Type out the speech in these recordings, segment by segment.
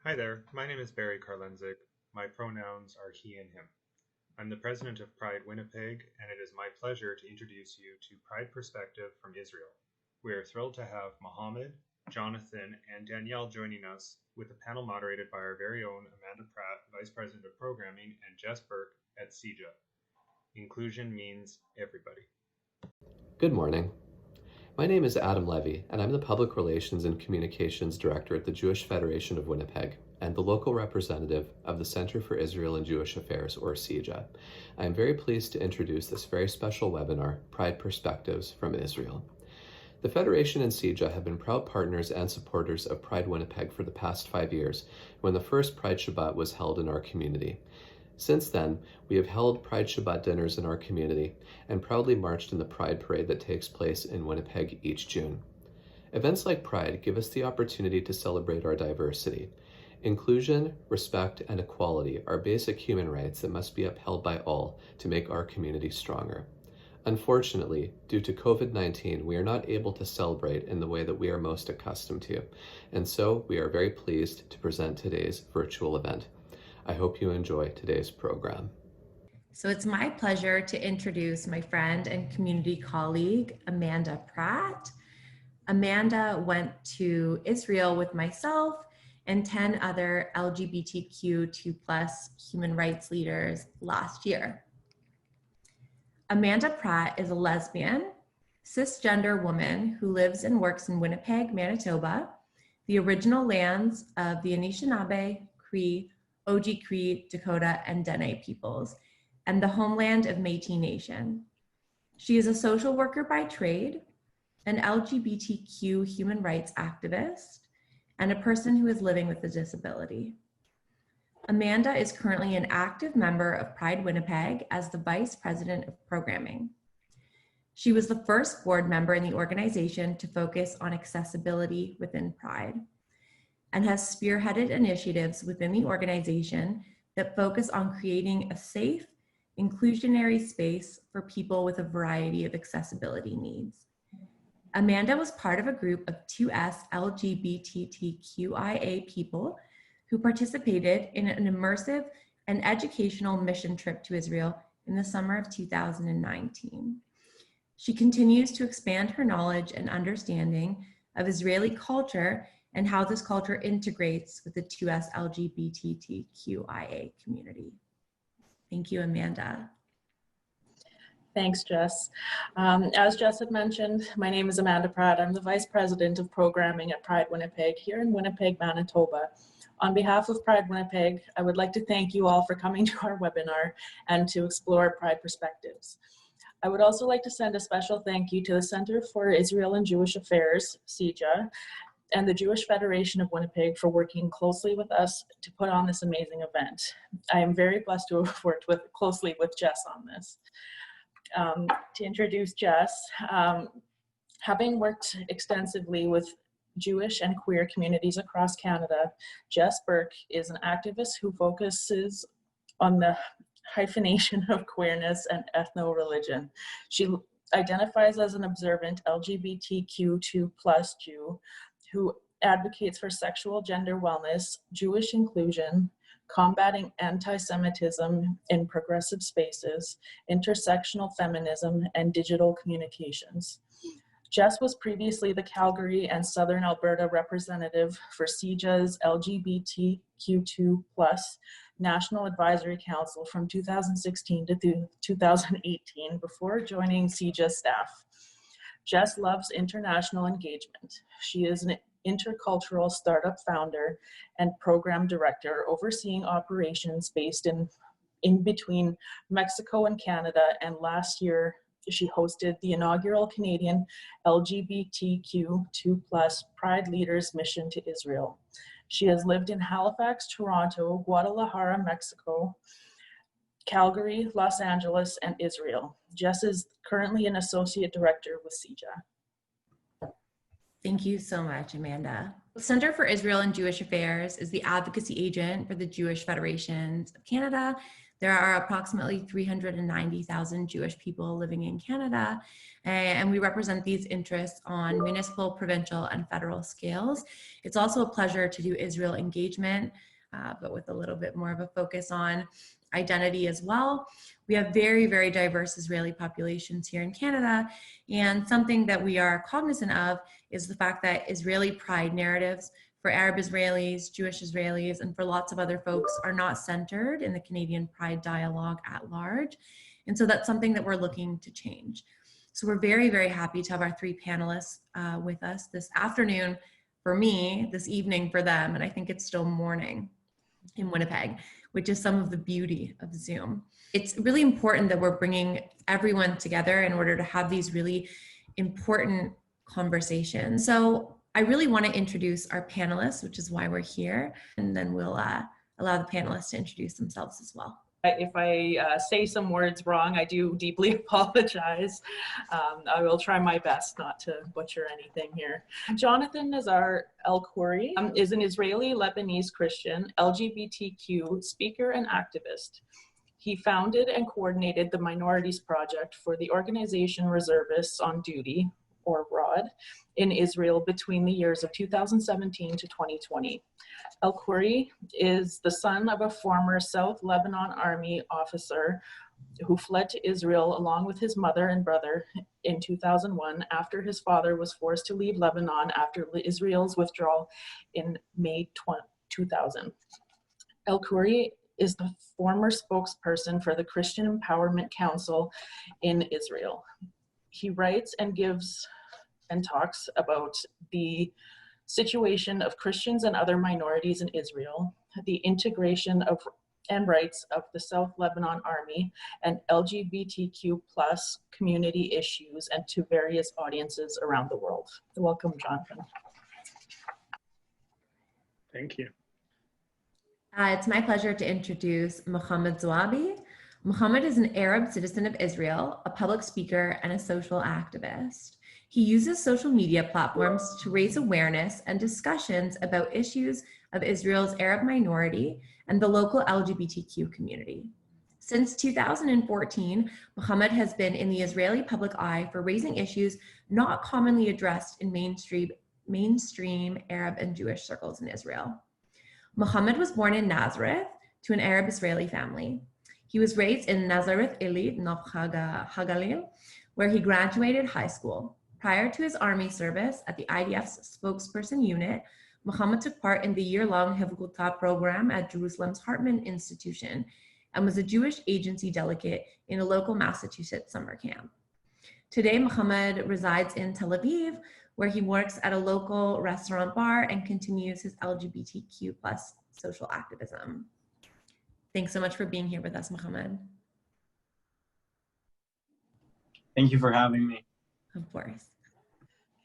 Hi there, my name is Barry Karlenzik. My pronouns are he and him. I'm the president of Pride Winnipeg, and it is my pleasure to introduce you to Pride Perspective from Israel. We are thrilled to have Mohammed, Jonathan, and Danielle joining us with a panel moderated by our very own Amanda Pratt, Vice President of Programming, and Jess Burke at CIJA. Inclusion means everybody. Good morning. My name is Adam Levy, and I'm the Public Relations and Communications Director at the Jewish Federation of Winnipeg and the local representative of the Center for Israel and Jewish Affairs, or CIJA. I am very pleased to introduce this very special webinar, Pride Perspectives from Israel. The Federation and CIJA have been proud partners and supporters of Pride Winnipeg for the past 5 years, when the first Pride Shabbat was held in our community. Since then, we have held Pride Shabbat dinners in our community and proudly marched in the Pride Parade that takes place in Winnipeg each June. Events like Pride give us the opportunity to celebrate our diversity. Inclusion, respect, and equality are basic human rights that must be upheld by all to make our community stronger. Unfortunately, due to COVID-19, we are not able to celebrate in the way that we are most accustomed to, and so we are very pleased to present today's virtual event. I hope you enjoy today's program. So it's my pleasure to introduce my friend and community colleague, Amanda Pratt. Amanda went to Israel with myself and 10 other LGBTQ2+ human rights leaders last year. Amanda Pratt is a lesbian, cisgender woman who lives and works in Winnipeg, Manitoba, the original lands of the Anishinaabe, Cree, Oji-Cree, Dakota, and Dene peoples, and the homeland of Métis Nation. She is a social worker by trade, an LGBTQ human rights activist, and a person who is living with a disability. Amanda is currently an active member of Pride Winnipeg as the Vice President of Programming. She was the first board member in the organization to focus on accessibility within Pride, and has spearheaded initiatives within the organization that focus on creating a safe, inclusionary space for people with a variety of accessibility needs. Amanda was part of a group of 2S LGBTQIA people who participated in an immersive and educational mission trip to Israel in the summer of 2019. She continues to expand her knowledge and understanding of Israeli culture and how this culture integrates with the 2S LGBTQIA community. Thank you, Amanda. Thanks, Jess. As Jess had mentioned, my name is Amanda Pratt. I'm the Vice President of Programming at Pride Winnipeg here in Winnipeg, Manitoba. On behalf of Pride Winnipeg, I would like to thank you all for coming to our webinar and to explore Pride perspectives. I would also like to send a special thank you to the Center for Israel and Jewish Affairs, CIJA, and the Jewish Federation of Winnipeg for working closely with us to put on this amazing event. I am very blessed to have worked closely with Jess on this. To introduce Jess, having worked extensively with Jewish and queer communities across Canada, Jess Burke is an activist who focuses on the hyphenation of queerness and ethno-religion. She identifies as an observant LGBTQ2+ Jew who advocates for sexual gender wellness, Jewish inclusion, combating anti-Semitism in progressive spaces, intersectional feminism, and digital communications. Jess was previously the Calgary and Southern Alberta representative for CIJA's LGBTQ2+ National Advisory Council from 2016 to 2018 before joining CIJA staff. Jess loves international engagement. She is an intercultural startup founder and program director overseeing operations based in between Mexico and Canada, and last year she hosted the inaugural Canadian LGBTQ2+ Pride Leaders Mission to Israel. She has lived in Halifax, Toronto, Guadalajara, Mexico, Calgary, Los Angeles, and Israel. Jess is currently an associate director with CIJA. Thank you so much, Amanda. The Center for Israel and Jewish Affairs is the advocacy agent for the Jewish Federations of Canada, There are approximately 390,000 Jewish people living in Canada, and we represent these interests on municipal, provincial, and federal scales. It's also a pleasure to do Israel engagement, but with a little bit more of a focus on identity as well. We have very, very diverse Israeli populations here in Canada, and something that we are cognizant of is the fact that Israeli pride narratives for Arab Israelis, Jewish Israelis, and for lots of other folks are not centered in the Canadian pride dialogue at large. And so that's something that we're looking to change. So we're very, very happy to have our three panelists with us this afternoon for me, this evening for them, and I think it's still morning in Winnipeg, which is some of the beauty of Zoom. It's really important that we're bringing everyone together in order to have these really important conversations. So I really want to introduce our panelists, which is why we're here, and then we'll allow the panelists to introduce themselves as well. If I say some words wrong, I do deeply apologize. I will try my best not to butcher anything here. Jonathan Nazar Elkhoury is an Israeli-Lebanese Christian, LGBTQ speaker and activist. He founded and coordinated the Minorities Project for the organization Reservists on Duty, or ROD, in Israel between the years of 2017 to 2020. Elkhoury is the son of a former South Lebanon Army officer who fled to Israel along with his mother and brother in 2001 after his father was forced to leave Lebanon after Israel's withdrawal in May 2000. Elkhoury is the former spokesperson for the Christian Empowerment Council in Israel. He writes and gives and talks about the situation of Christians and other minorities in Israel, the integration of and rights of the South Lebanon Army, and LGBTQ plus community issues, and to various audiences around the world. Welcome, Jonathan. Thank you. It's my pleasure to introduce Mohammed Zoabi. Mohammed is an Arab citizen of Israel, a public speaker, and a social activist. He uses social media platforms to raise awareness and discussions about issues of Israel's Arab minority and the local LGBTQ community. Since 2014, Mohammed has been in the Israeli public eye for raising issues not commonly addressed in mainstream Arab and Jewish circles in Israel. Mohammed was born in Nazareth to an Arab Israeli family. He was raised in Nazareth Illit, Nov Hagalil, where he graduated high school. Prior to his army service at the IDF's spokesperson unit, Mohammed took part in the year-long Hevgutah program at Jerusalem's Hartman Institution and was a Jewish agency delegate in a local Massachusetts summer camp. Today, Mohammed resides in Tel Aviv, where he works at a local restaurant bar and continues his LGBTQ plus social activism. Thanks so much for being here with us, Mohammed. Thank you for having me. Of course.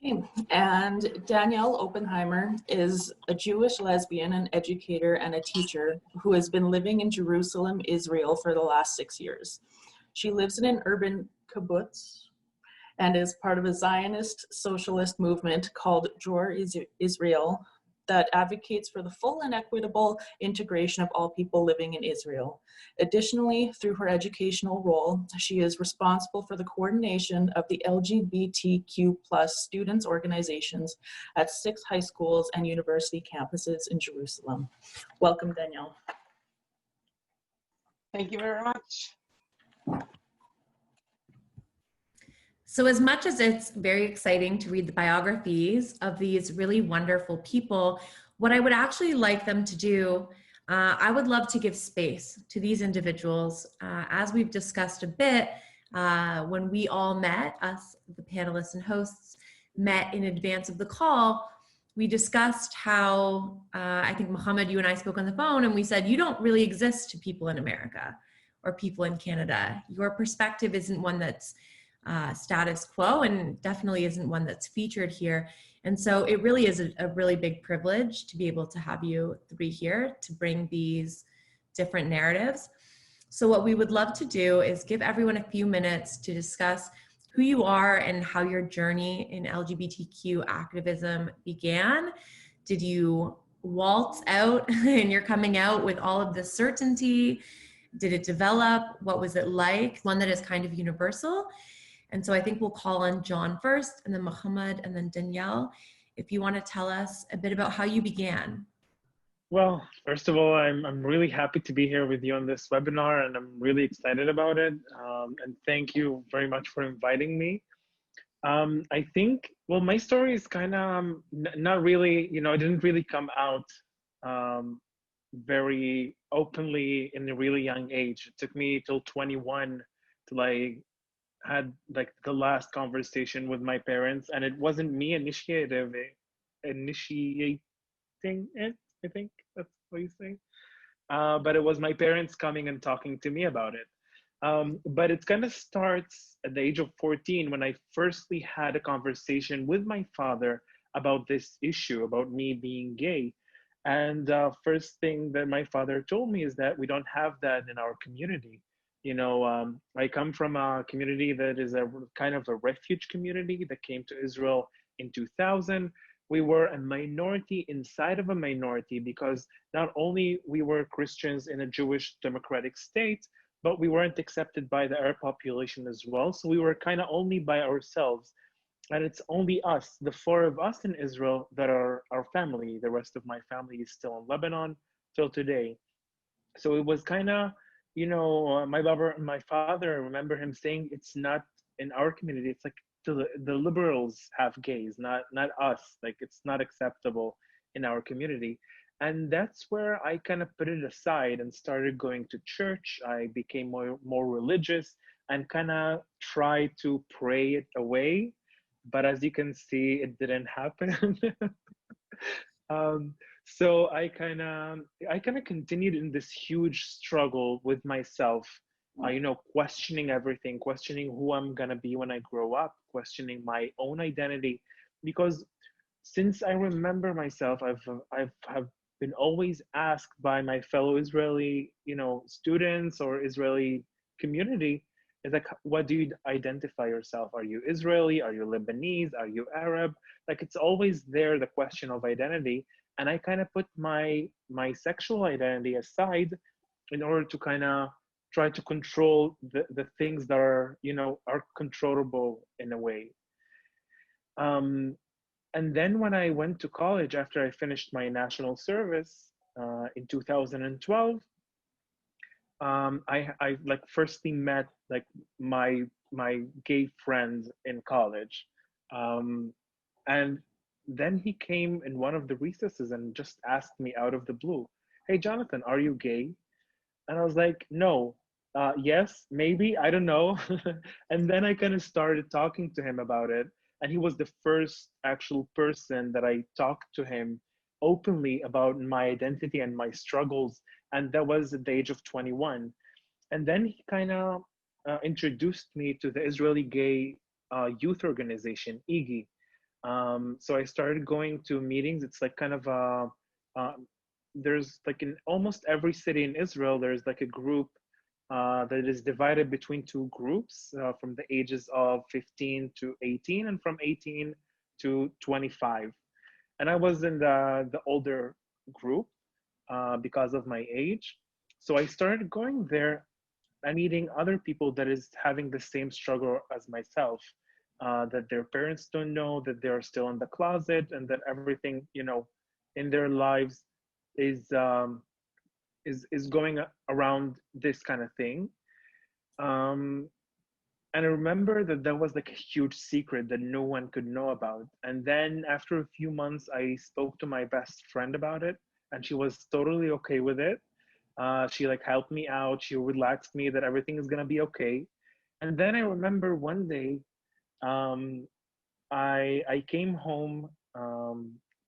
Okay. And Danielle Oppenheimer is a Jewish lesbian, an educator, and a teacher who has been living in Jerusalem, Israel for the last 6 years. She lives in an urban kibbutz and is part of a Zionist socialist movement called Dror Israel that advocates for the full and equitable integration of all people living in Israel. Additionally, through her educational role, she is responsible for the coordination of the LGBTQ plus students organizations at 6 high schools and university campuses in Jerusalem. Welcome, Danielle. Thank you very much. So as much as it's very exciting to read the biographies of these really wonderful people, what I would actually like them to do, I would love to give space to these individuals. As we've discussed a bit, when we all met, us, the panelists and hosts, met in advance of the call, we discussed how, I think Mohammed, you and I spoke on the phone, and we said, you don't really exist to people in America or people in Canada. Your perspective isn't one that's status quo and definitely isn't one that's featured here. And so it really is a really big privilege to be able to have you three here to bring these different narratives. So what we would love to do is give everyone a few minutes to discuss who you are and how your journey in LGBTQ activism began. Did you waltz out and you're coming out with all of this certainty? did it develop? What was it like? One that is kind of universal. And so I think we'll call on John first, and then Muhammad, and then Danielle, if you want to tell us a bit about how you began. Well, first of all, I'm really happy to be here with you on this webinar, and I'm really excited about it. And thank you very much for inviting me. I think, well, my story is kind of not really, it didn't really come out very openly in a really young age. It took me till 21 till I had like the last conversation with my parents, and it wasn't me initiating it. I think that's what you say. But it was my parents coming and talking to me about it. But it kind of starts at the age of 14 when I firstly had a conversation with my father about this issue, about me being gay. And first thing that my father told me is that we don't have that in our community. I come from a community that is a kind of a refuge community that came to Israel in 2000. We were a minority inside of a minority because not only we were Christians in a Jewish democratic state, but we weren't accepted by the Arab population as well. So we were kind of only by ourselves. And it's only us, the four of us in Israel, that are our family. The rest of my family is still in Lebanon till today. So it was kind of, my father, I remember him saying, it's not in our community, it's like the liberals have gays, not us. Like, it's not acceptable in our community. And that's where I kind of put it aside and started going to church. I became more religious and kind of tried to pray it away. But as you can see, it didn't happen. So I kind of continued in this huge struggle with myself, questioning everything, questioning who I'm gonna be when I grow up, questioning my own identity, because since I remember myself, I've been always asked by my fellow Israeli, students or Israeli community, is like, what do you identify yourself? Are you Israeli? Are you Lebanese? Are you Arab? Like, it's always there, the question of identity. And I kind of put my sexual identity aside in order to kind of try to control the things that are controllable in a way. And then when I went to college after I finished my national service in 2012, I like firstly met like my gay friend in college, and then he came in one of the recesses and just asked me out of the blue, "Hey, Jonathan, are you gay?" And I was like, "No, yes, maybe, I don't know." And then I kind of started talking to him about it, and he was the first actual person that I talked to him openly about my identity and my struggles, and that was at the age of 21. And then he kind of introduced me to the Israeli Gay Youth Organization, IGI. So I started going to meetings. It's like kind of there's like in almost every city in Israel, there's like a group that is divided between two groups from the ages of 15 to 18 and from 18 to 25. And I was in the older group because of my age. So I started going there and meeting other people that is having the same struggle as myself, that their parents don't know, that they're still in the closet, and that everything, in their lives is going around this kind of thing. And I remember that was like a huge secret that no one could know about. And then after a few months, I spoke to my best friend about it, and she was totally okay with it. She like helped me out. She relaxed me that everything is gonna be okay. And then I remember one day, I came home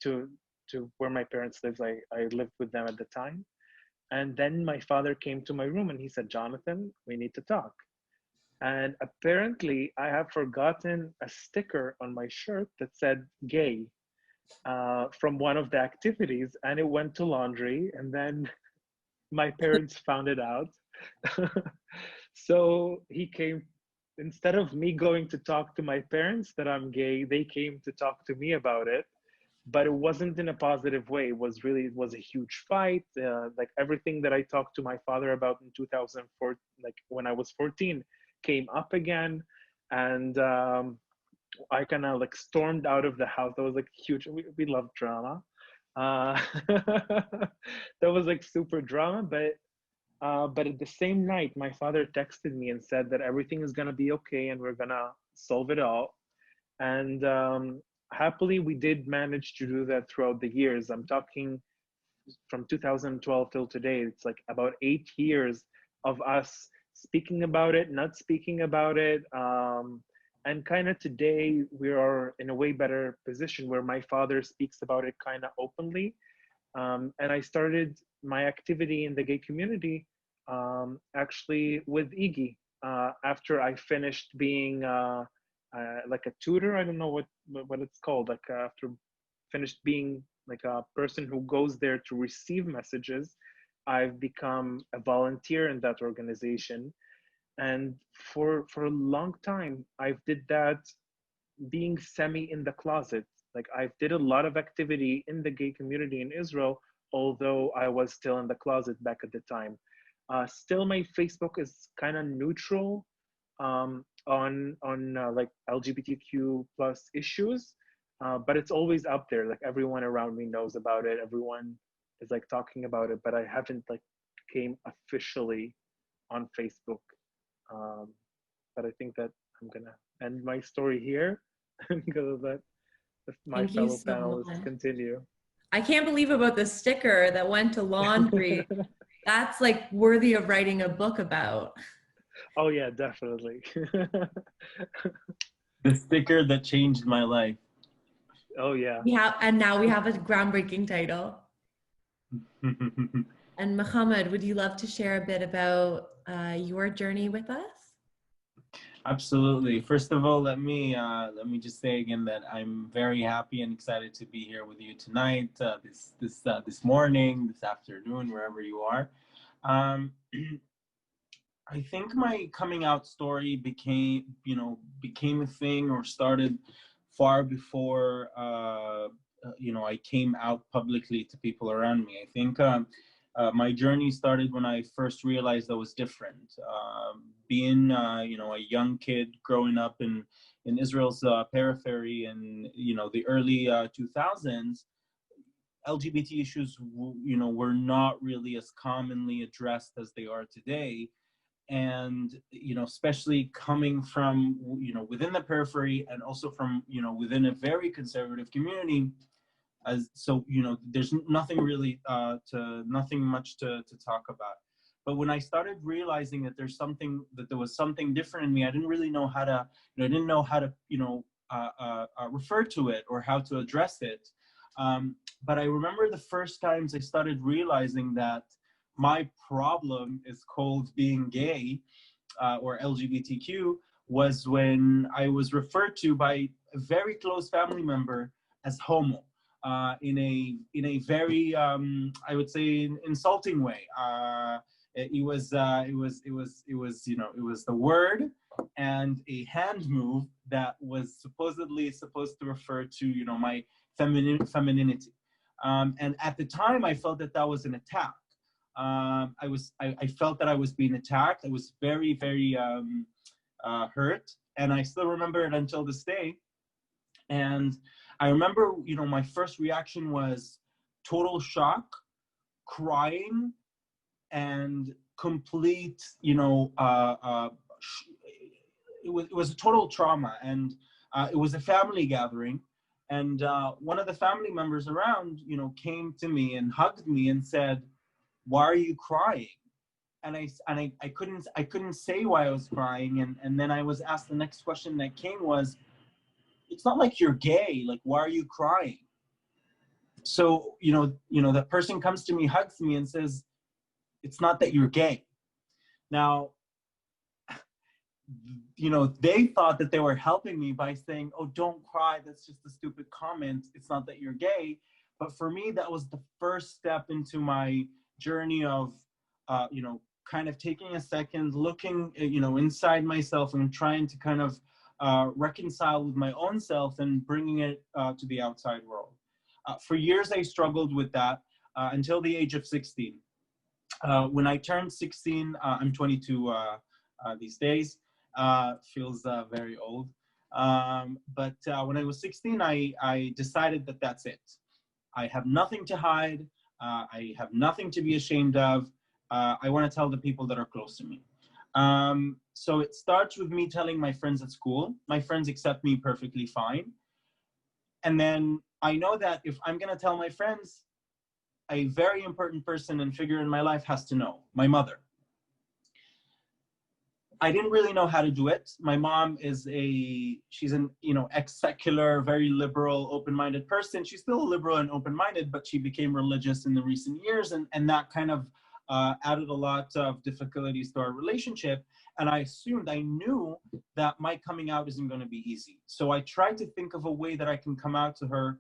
to where my parents lives. I lived with them at the time. And then my father came to my room and he said, "Jonathan, we need to talk." And apparently I have forgotten a sticker on my shirt that said gay from one of the activities, and it went to laundry, and then my parents found it out. So he came, instead of me going to talk to my parents that I'm gay, they came to talk to me about it. but it wasn't in a positive way. It was a huge fight. Like everything that I talked to my father about in 2004, like when I was 14, came up again. And I kind of like stormed out of the house. That was like huge. We love drama. That was like super drama. But at the same night, my father texted me and said that everything is gonna be okay and we're gonna solve it all. And happily, we did manage to do that throughout the years. I'm talking from 2012 till today. It's like about 8 years of us speaking about it, not speaking about it. And kind of today, we are in a way better position where my father speaks about it kind of openly. And I started my activity in the gay community actually with Iggy after I finished being like a tutor. I don't know what it's called. Like after finished being like a person who goes there to receive messages, I've become a volunteer in that organization. And for a long time, I've did that being semi in the closet. Like I did a lot of activity in the gay community in Israel, although I was still in the closet back at the time. Still, my Facebook is kind of neutral on like LGBTQ plus issues, but it's always up there. Like everyone around me knows about it. Everyone is like talking about it, but I haven't like came officially on Facebook. But I think that I'm gonna end my story here because of that. If my Thank you fellow so panelists much. continue. I can't believe about the sticker that went to laundry. That's like worthy of writing a book about. Oh yeah, definitely. The sticker that changed my life. Oh yeah. And now we have a groundbreaking title. And Mohammed, would you love to share a bit about your journey with us? Absolutely. First of all, let me just say again that I'm very happy and excited to be here with you tonight, this morning, this afternoon, wherever you are. I think my coming out story became a thing, or started far before I came out publicly to people around me. I think my journey started when I first realized I was different. Being a young kid growing up in Israel's periphery in the early 2000s, LGBT issues were not really as commonly addressed as they are today. And especially coming from within the periphery, and also from within a very conservative community, there's nothing really nothing much to talk about. But when I started realizing that there was something different in me, I didn't really know how to refer to it or how to address it. But I remember the first times I started realizing that my problem is called being gay or LGBTQ was when I was referred to by a very close family member as homo. In a very I would say insulting way. It was the word and a hand move that was supposedly supposed to refer to my femininity. And at the time, I felt that was an attack. I felt that I was being attacked. I was very, very hurt, and I still remember it until this day. And I remember, my first reaction was total shock, crying, and complete, it was a total trauma. And it was a family gathering. And one of the family members around, came to me and hugged me and said, "Why are you crying?" And I couldn't say why I was crying. And then I was asked the next question that came was, "It's not like you're gay. Like, why are you crying?" So, that person comes to me, hugs me, and says, "It's not that you're gay." Now, they thought that they were helping me by saying, "Oh, don't cry. That's just a stupid comment. It's not that you're gay." But for me, that was the first step into my journey of, kind of taking a second, looking, inside myself and trying to kind of reconcile with my own self and bringing it to the outside world. For years, I struggled with that until the age of 16. When I turned 16, I'm 22 these days, feels very old. But when I was 16, I decided that that's it. I have nothing to hide. I have nothing to be ashamed of. I want to tell the people that are close to me. So it starts with me telling my friends at school. My friends accept me perfectly fine. And then I know that if I'm going to tell my friends, a very important person and figure in my life has to know, my mother. I didn't really know how to do it. My mom is she's an, ex-secular, very liberal, open-minded person. She's still liberal and open-minded, but she became religious in the recent years. And that kind of added a lot of difficulties to our relationship. And I knew that my coming out isn't going to be easy. So I tried to think of a way that I can come out to her,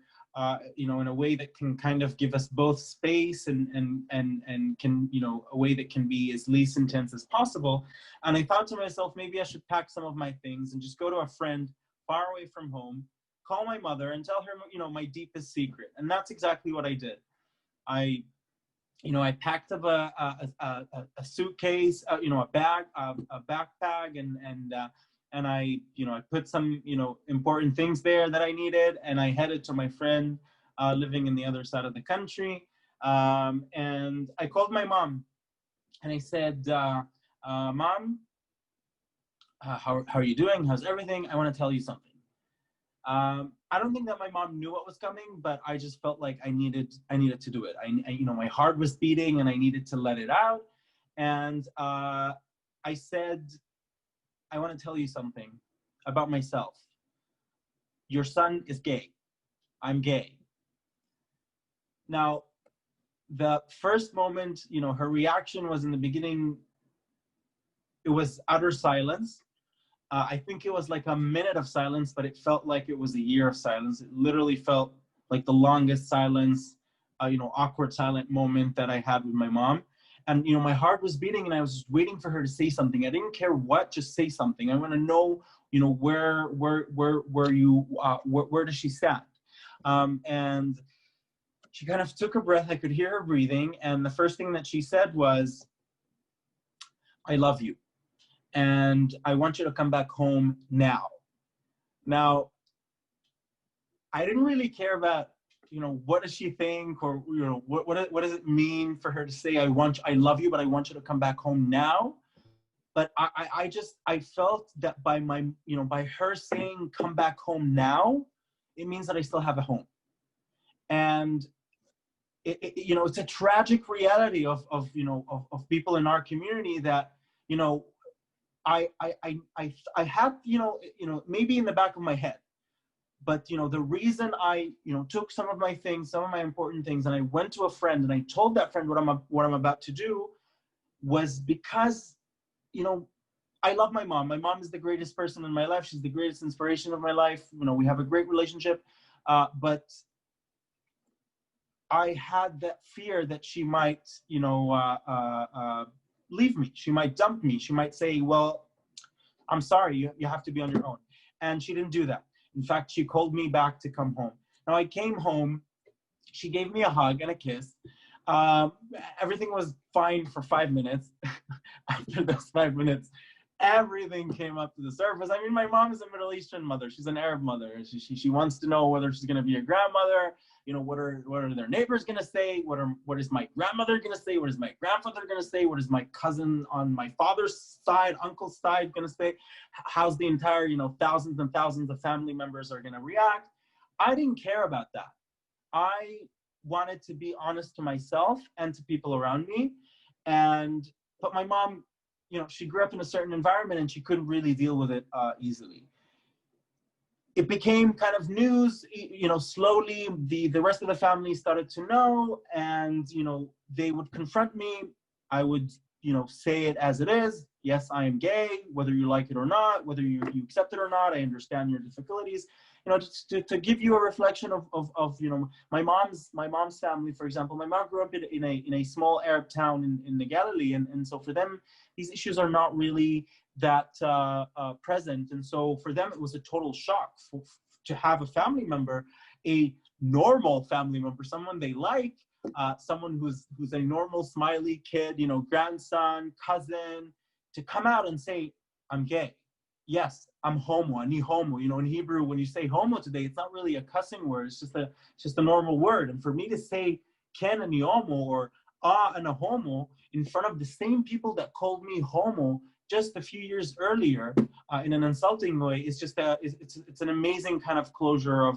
in a way that can kind of give us both space and can, a way that can be as least intense as possible. And I thought to myself, maybe I should pack some of my things and just go to a friend far away from home, call my mother and tell her, my deepest secret. And that's exactly what I did. I packed up a suitcase, a bag, a backpack, and I put some, important things there that I needed, and I headed to my friend living in the other side of the country. And I called my mom, and I said, Mom, how are you doing? How's everything? I want to tell you something. I don't think that my mom knew what was coming, but I just felt like I needed to do it. I my heart was beating and I needed to let it out. And I said, I want to tell you something about myself. Your son is gay. I'm gay. Now, the first moment, her reaction was in the beginning, it was utter silence. I think it was like a minute of silence, but it felt like it was a year of silence. It literally felt like the longest silence, awkward silent moment that I had with my mom. And, my heart was beating and I was just waiting for her to say something. I didn't care what, just say something. I want to know, where does she stand? And she kind of took a breath. I could hear her breathing. And the first thing that she said was, I love you. And I want you to come back home now. Now, I didn't really care about, what does she think, or, what does it mean for her to say, I love you, but I want you to come back home now. But I felt that by her saying, come back home now, it means that I still have a home. And it's a tragic reality of people in our community that, I had, maybe in the back of my head, but, the reason I, took some of my things, some of my important things, and I went to a friend and I told that friend what I'm about to do was because, I love my mom. My mom is the greatest person in my life. She's the greatest inspiration of my life. We have a great relationship, but I had that fear that she might, leave me. She might dump me. She might say, well, I'm sorry, you have to be on your own. And she didn't do that. In fact, she called me back to come home. Now I came home, she gave me a hug and a kiss. Everything was fine for 5 minutes. After those 5 minutes, everything came up to the surface. I mean, my mom is a Middle Eastern mother. She's an Arab mother. She wants to know whether she's going to be a grandmother. What are their neighbors going to say? What is my grandmother going to say? What is my grandfather going to say? What is my cousin on my father's side, uncle's side going to say? How's the entire, thousands and thousands of family members are going to react? I didn't care about that. I wanted to be honest to myself and to people around me. But my mom, she grew up in a certain environment and she couldn't really deal with it easily. It became kind of news, slowly the rest of the family started to know, and, they would confront me. I would, say it as it is. Yes, I am gay, whether you like it or not, whether you accept it or not. I understand your difficulties. To give you a reflection of my mom's family, for example. My mom grew up in a small Arab town in the Galilee, and so for them, these issues are not really that present. And so for them, it was a total shock to have a family member, a normal family member, someone they like, someone who's a normal smiley kid, you know, grandson, cousin, to come out and say, I'm gay. Yes, I'm homo, ani homo. You know, in Hebrew, when you say homo today, it's not really a cussing word. It's just a normal word. And for me to say ken ani homo or and a homo in front of the same people that called me homo just a few years earlier in an insulting way, it's just it's an amazing kind of closure of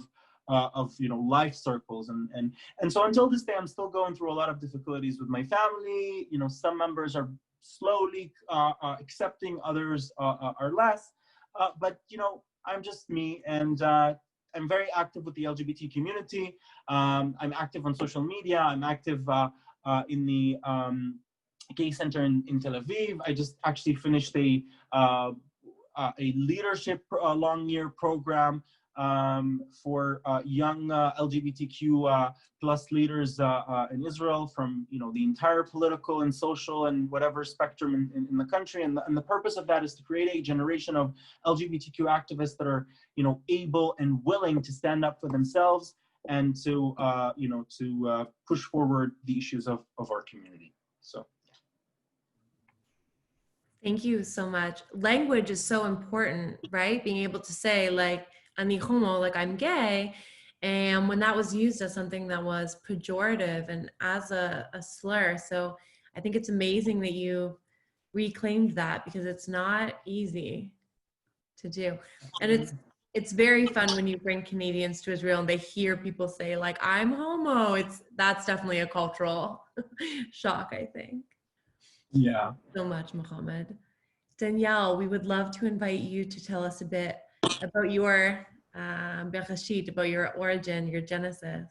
you know, life circles. And so until this day, I'm still going through a lot of difficulties with my family. You know, some members are slowly accepting, others are less. But you know, I'm just me, and I'm very active with the LGBT community. I'm active on social media. I'm active in the gay center in Tel Aviv. I just actually finished a leadership long-year program for young LGBTQ plus leaders in Israel, from, you know, the entire political and social and whatever spectrum in the country. And the purpose of that is to create a generation of LGBTQ activists that are, you know, able and willing to stand up for themselves and to, you know, to push forward the issues of our community. So. Thank you so much. Language is so important, right? Being able to say, like, ani homo, like I'm gay. And when that was used as something that was pejorative and as a slur. So I think it's amazing that you reclaimed that, because it's not easy to do. And it's very fun when you bring Canadians to Israel and they hear people say, like, I'm homo. That's definitely a cultural shock, I think. Yeah. So much, Mohammed. Danielle, we would love to invite you to tell us a bit about your bereshit, about your origin, your genesis.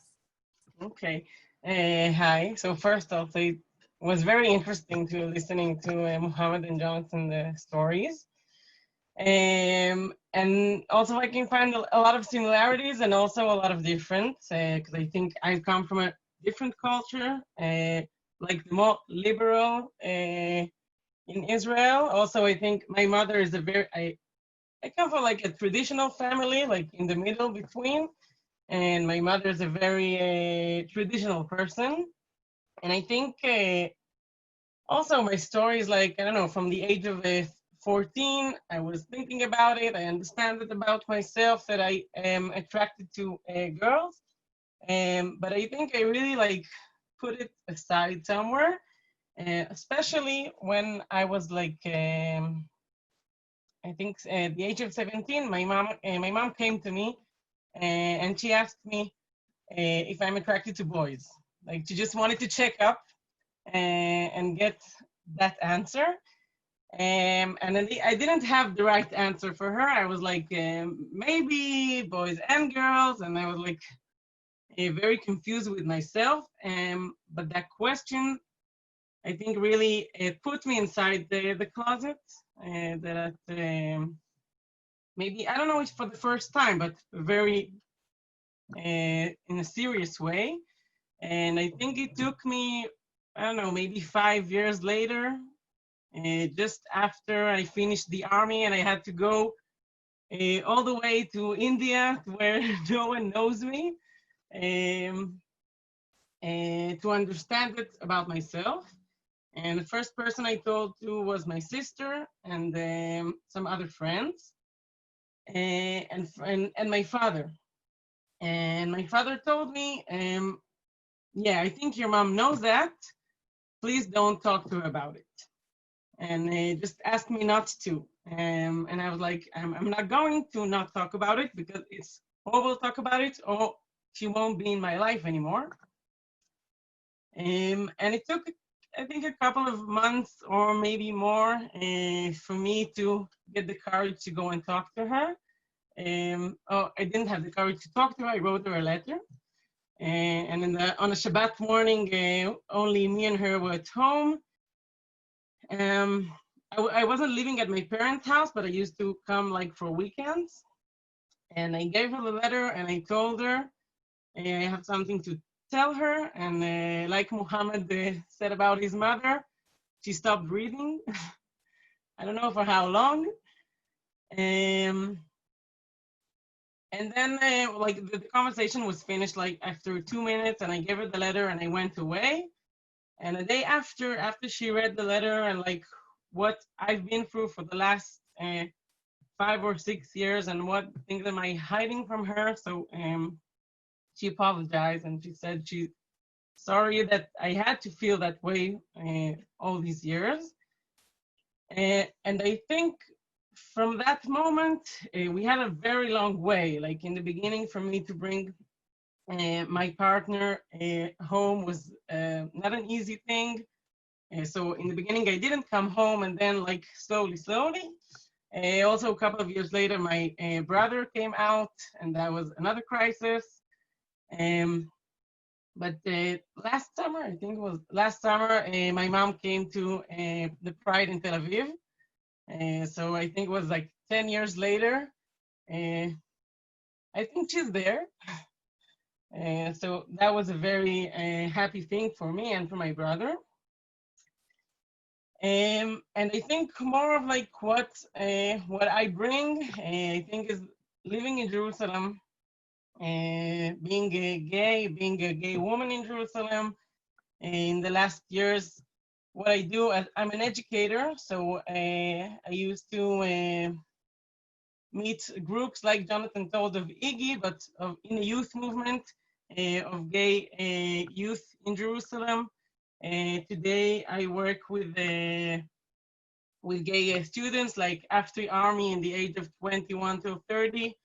Okay. Hi. So first, I'll say it was very interesting to listening to Mohammed and Jonathan's stories. And also I can find a lot of similarities and also a lot of difference, because I think I come from a different culture, like the more liberal in Israel. Also, I think my mother is I come from like a traditional family, like in the middle between, and my mother is a very traditional person. And I think also my story is like, I don't know, from the age of 14, I was thinking about it. I understand it about myself that I am attracted to girls. But I think I really like put it aside somewhere, especially when I was like, I think at the age of 17, my mom came to me and she asked me if I'm attracted to boys. Like, she just wanted to check up and get that answer. And then I didn't have the right answer for her. I was like, maybe boys and girls. And I was like very confused with myself. But that question, I think, really put me inside the closet. That maybe, I don't know if for the first time, but very in a serious way. And I think it took me, I don't know, maybe 5 years later, just after I finished the army and I had to go all the way to India, where no one knows me, to understand it about myself. And the first person I told to was my sister and some other friends, and my father. And my father told me, yeah, I think your mom knows that. Please don't talk to her about it. And they just asked me not to. And I was like, I'm not going to not talk about it, because it's, or we'll talk about it, or she won't be in my life anymore. And it took, I think, a couple of months or maybe more for me to get the courage to go and talk to her. I didn't have the courage to talk to her. I wrote her a letter. And on a Shabbat morning, only me and her were at home. I wasn't living at my parents' house, but I used to come like for weekends. And I gave her the letter and I told her I have something to tell her. And like Muhammad said about his mother, she stopped breathing. I don't know for how long. And then like the conversation was finished like after 2 minutes, and I gave her the letter and I went away. And a day after she read the letter and like what I've been through for the last 5 or 6 years and what things am I hiding from her. So she apologized and she said she's sorry that I had to feel that way all these years. And I think from that moment, we had a very long way. Like in the beginning, for me to bring my partner home was not an easy thing. So in the beginning, I didn't come home, and then like slowly. Also, a couple of years later, my brother came out, and that was another crisis. But last summer, I think it was last summer, my mom came to the Pride in Tel Aviv. So I think it was like 10 years later. I think she's there. So that was a very happy thing for me and for my brother. And I think more of like what I bring, I think is living in Jerusalem, being a gay woman in Jerusalem. In the last years, what I do, I'm an educator, so I used to meet groups like Jonathan told of IGI, but in the youth movement of gay youth in Jerusalem. Today I work with gay students like after army in the age of 21 to 30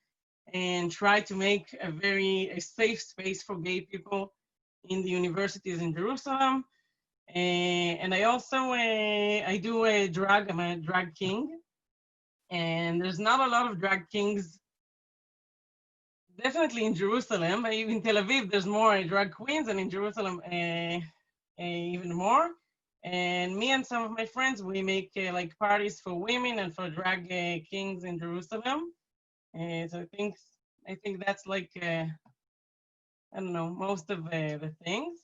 and try to make a safe space for gay people in the universities in Jerusalem. And I also, I do I'm a drag king. And there's not a lot of drag kings, definitely in Jerusalem. Even in Tel Aviv, there's more drag queens, and in Jerusalem, even more. And me and some of my friends, we make like parties for women and for drag kings in Jerusalem. So I think that's like, I don't know, most of the things.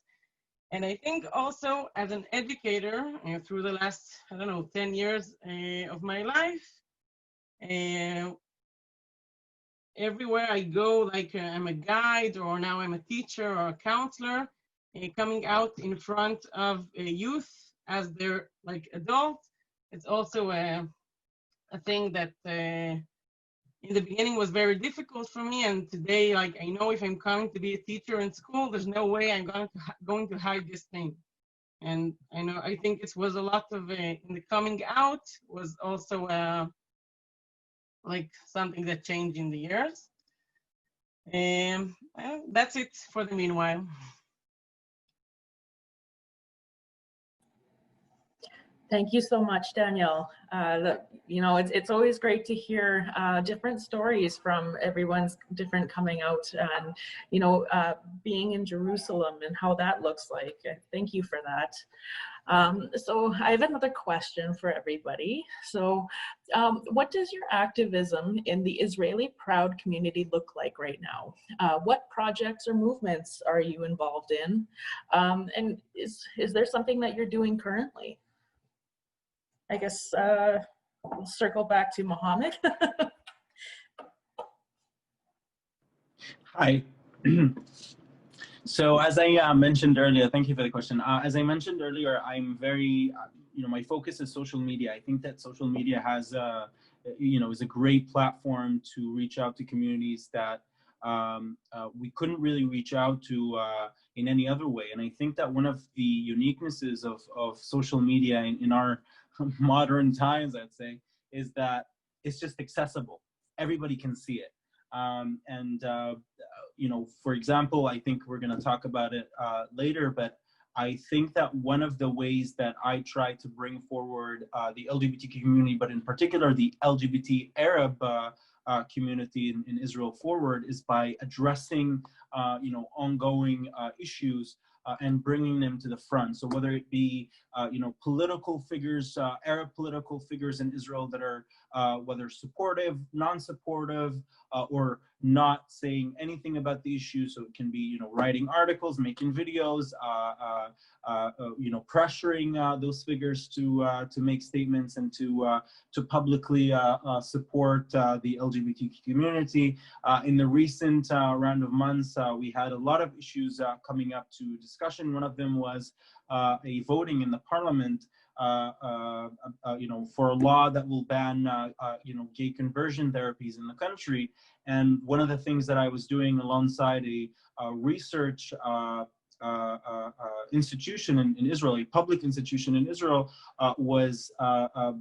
And I think also as an educator through the last, 10 years of my life, everywhere I go, like I'm a guide or now I'm a teacher or a counselor, coming out in front of youth as they're like adults. It's also a thing that in the beginning was very difficult for me, and today, like I know if I'm coming to be a teacher in school, there's no way I'm going to hide this thing. And I think it was a lot of in the coming out was also like something that changed in the years. And that's it for the meanwhile. Thank you so much, Danielle. It's always great to hear different stories from everyone's different coming out and, being in Jerusalem and how that looks like. Thank you for that. So I have another question for everybody. So what does your activism in the Israeli Proud community look like right now? What projects or movements are you involved in? And is there something that you're doing currently? I guess we'll circle back to Mohammed. Hi. So as I mentioned earlier, thank you for the question. As I mentioned earlier, I'm very, my focus is social media. I think that social media has, is a great platform to reach out to communities that we couldn't really reach out to in any other way. And I think that one of the uniquenesses of social media in our modern times, I'd say, is that it's just accessible. Everybody can see it. For example, I think we're going to talk about it later, but I think that one of the ways that I try to bring forward the LGBTQ community, but in particular the LGBT Arab community in Israel forward, is by addressing ongoing issues and bringing them to the front. So whether it be political figures, Arab political figures in Israel that are whether supportive, non-supportive, or not saying anything about the issue. So it can be writing articles, making videos, pressuring those figures to make statements and to publicly support the LGBTQ community. In the recent round of months, we had a lot of issues coming up to discussion. One of them was a voting in the parliament for a law that will ban gay conversion therapies in the country. And one of the things that I was doing alongside a research institution in Israel, a public institution in Israel, was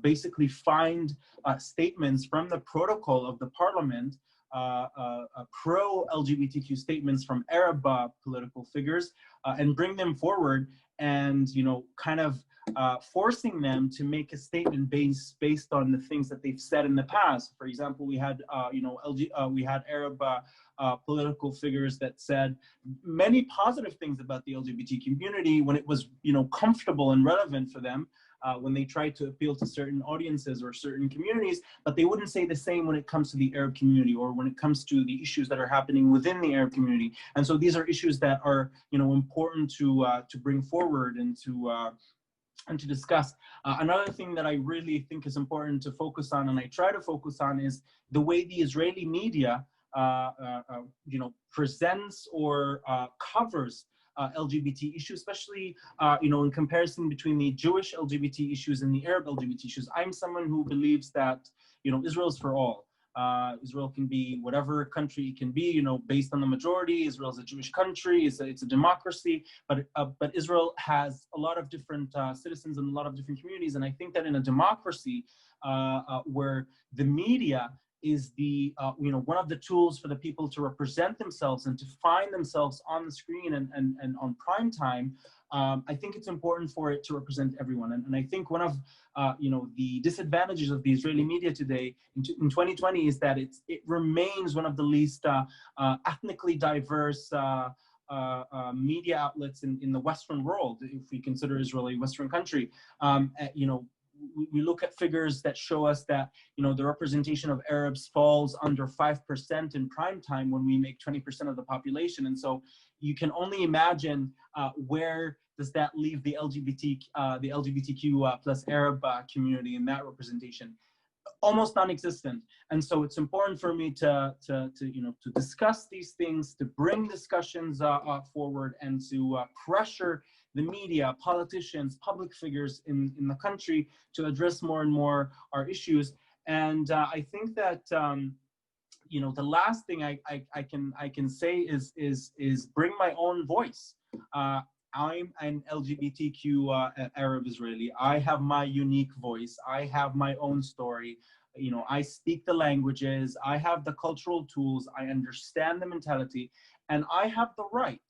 basically find statements from the protocol of the parliament, pro-LGBTQ statements from Arab political figures, and bring them forward and kind of forcing them to make a statement based on the things that they've said in the past. For example, we had we had Arab political figures that said many positive things about the LGBT community when it was comfortable and relevant for them, when they tried to appeal to certain audiences or certain communities, but they wouldn't say the same when it comes to the Arab community or when it comes to the issues that are happening within the Arab community. And so these are issues that are important to bring forward and to discuss. Another thing that I really think is important to focus on, and I try to focus on, is the way the Israeli media presents or covers LGBT issues, especially in comparison between the Jewish LGBT issues and the Arab LGBT issues. I'm someone who believes that Israel is for all. Israel can be whatever country it can be, based on the majority. Israel is a Jewish country, it's a democracy, but Israel has a lot of different citizens and a lot of different communities. And I think that in a democracy where the media is the one of the tools for the people to represent themselves and to find themselves on the screen and on prime time, I think it's important for it to represent everyone. And I think one of the disadvantages of the Israeli media today in 2020 is that it remains one of the least ethnically diverse media outlets in the Western world, if we consider Israel a Western country. We look at figures that show us that the representation of Arabs falls under 5% in prime time when we make 20% of the population. And so you can only imagine where does that leave the LGBTQ plus Arab community in that representation. Almost non-existent. And so it's important for me to discuss these things, to bring discussions forward, and to pressure the media, politicians, public figures in the country to address more and more our issues. And I think that the last thing I can say is bring my own voice. I'm an LGBTQ Arab Israeli. I have my unique voice. I have my own story. I speak the languages. I have the cultural tools. I understand the mentality, and I have the right,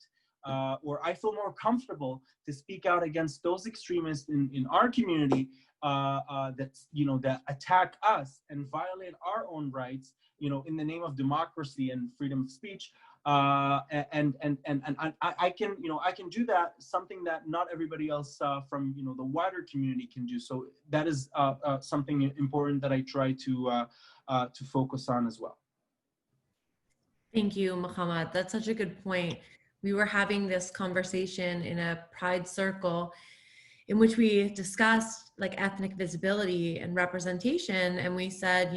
or I feel more comfortable to speak out against those extremists in our community that attack us and violate our own rights, in the name of democracy and freedom of speech. And I can do that, something that not everybody else from the wider community can do. So that is something important that I try to focus on as well. Thank you, Muhammad. That's such a good point. We were having this conversation in a Pride circle in which we discussed ethnic visibility and representation, and we said,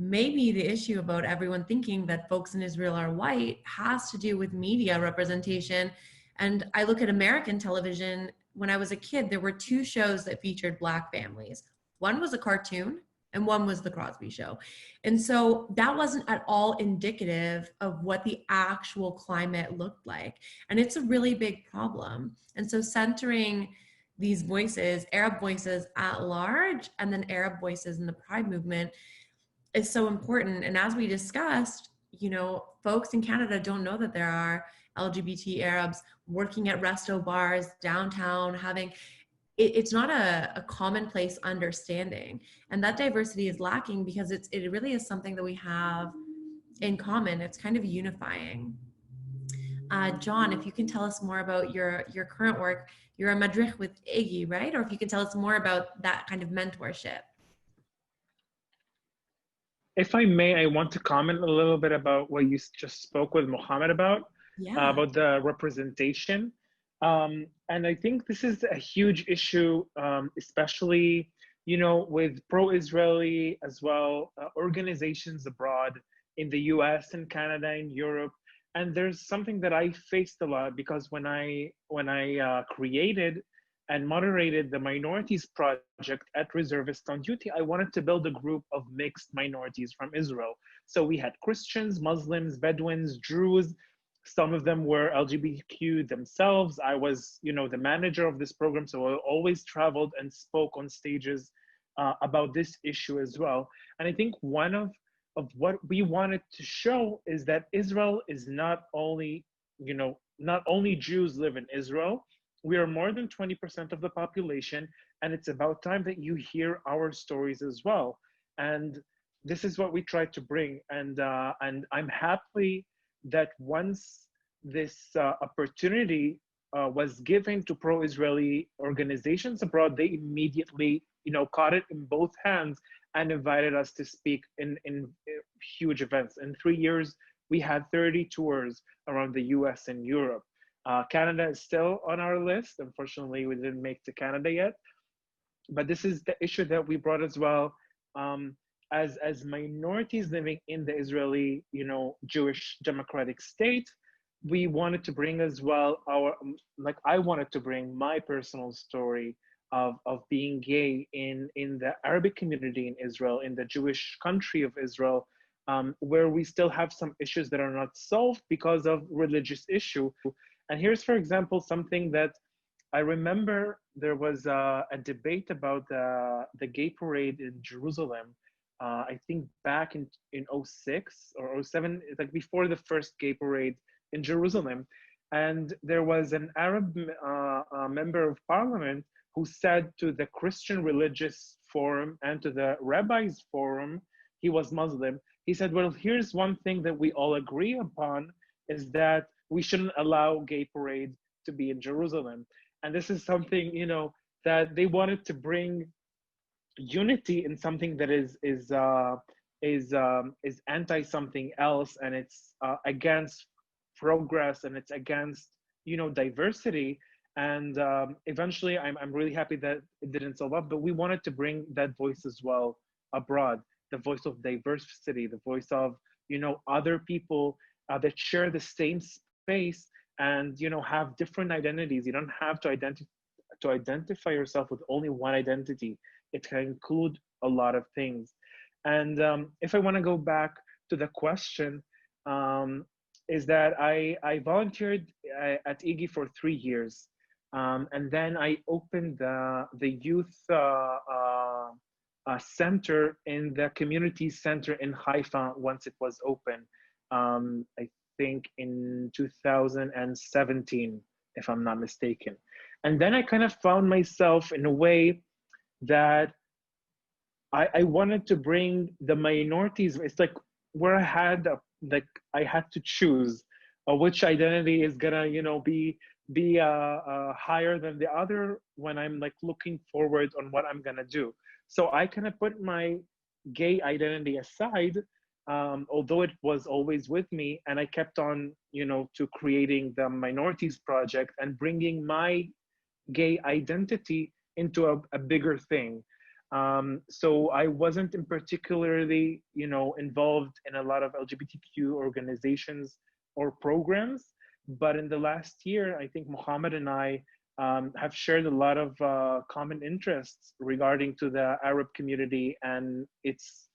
maybe the issue about everyone thinking that folks in Israel are white has to do with media representation. And I look at American television. When I was a kid, there were two shows that featured Black families. One was a cartoon and one was The Cosby Show. And so that wasn't at all indicative of what the actual climate looked like. And it's a really big problem. And so centering these voices, Arab voices at large, and then Arab voices in the Pride movement is so important. And as we discussed, folks in Canada don't know that there are LGBT Arabs working at resto bars downtown, it's not a commonplace understanding. And that diversity is lacking because it really is something that we have in common. It's kind of unifying. John, if you can tell us more about your current work. You're a madrich with Iggy, right? Or if you can tell us more about that kind of mentorship. If I may, I want to comment a little bit about what you just spoke with Mohammed about the representation. And I think this is a huge issue, especially, with pro-Israeli as well, organizations abroad in the US and Canada and Europe. And there's something that I faced a lot, because when I created and moderated the minorities project at Reservist on Duty, I wanted to build a group of mixed minorities from Israel. So we had Christians, Muslims, Bedouins, Druze. Some of them were LGBTQ themselves. I was, the manager of this program, so I always traveled and spoke on stages about this issue as well. And I think one of what we wanted to show is that Israel is not only, not only Jews live in Israel. We are more than 20% of the population, and it's about time that you hear our stories as well. And this is what we try to bring. And I'm happy that once this opportunity was given to pro-Israeli organizations abroad, they immediately, caught it in both hands and invited us to speak in huge events. In 3 years, we had 30 tours around the US and Europe. Canada is still on our list. Unfortunately, we didn't make to Canada yet. But this is the issue that we brought as well. As minorities living in the Israeli, Jewish democratic state, we wanted to bring as well I wanted to bring my personal story of being gay in the Arabic community in Israel, in the Jewish country of Israel, where we still have some issues that are not solved because of religious issue. And here's, for example, something that I remember. There was a debate about the gay parade in Jerusalem, I think back in 06 or 07, like before the first gay parade in Jerusalem. And there was an Arab member of parliament who said to the Christian Religious Forum and to the Rabbis Forum, he was Muslim, he said, well, here's one thing that we all agree upon, is that we shouldn't allow gay parade to be in Jerusalem. And this is something, that they wanted to bring unity in something that is anti something else, and it's against progress, and it's against diversity. And eventually, I'm really happy that it didn't solve up, but we wanted to bring that voice as well abroad, the voice of diversity, the voice of other people that share the same space and have different identities. You don't have to identify yourself with only one identity. It can include a lot of things. And if I want to go back to the question, is that I volunteered at IGI for 3 years. And then I opened the youth center in the community center in Haifa once it was open. I think in 2017, if I'm not mistaken. And then I kind of found myself in a way that I wanted to bring the minorities. It's like where I had to choose which identity is gonna be higher than the other when I'm looking forward on what I'm gonna do. So I kind of put my gay identity aside, although it was always with me, and I kept on to creating the minorities project and bringing my gay identity into a bigger thing. So I wasn't in particularly, involved in a lot of LGBTQ organizations or programs, but in the last year, I think Mohammed and I have shared a lot of common interests regarding to the Arab community and its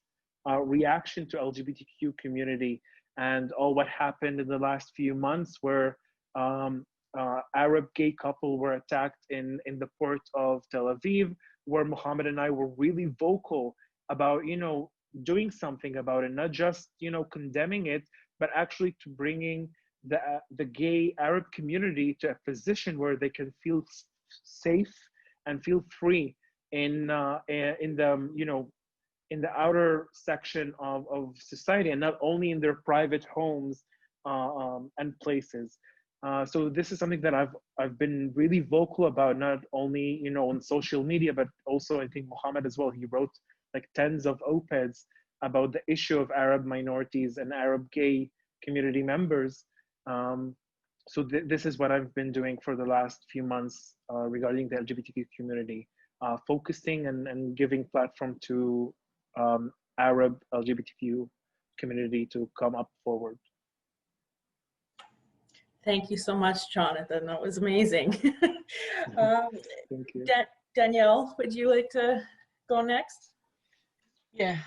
reaction to LGBTQ community, and all what happened in the last few months where Arab gay couple were attacked in the port of Tel Aviv, where Mohammed and I were really vocal about, doing something about it, not just, condemning it, but actually to bringing the gay Arab community to a position where they can feel safe and feel free in the outer section of society, and not only in their private homes and places. So this is something that I've been really vocal about, not only on social media, but also I think Muhammad as well. He wrote like tens of op-eds about the issue of Arab minorities and Arab gay community members. So this is what I've been doing for the last few months regarding the LGBTQ community, focusing and giving platform to Arab LGBTQ community to come up forward. Thank you so much, Jonathan. That was amazing. Thank you. Danielle, would you like to go next? Yeah.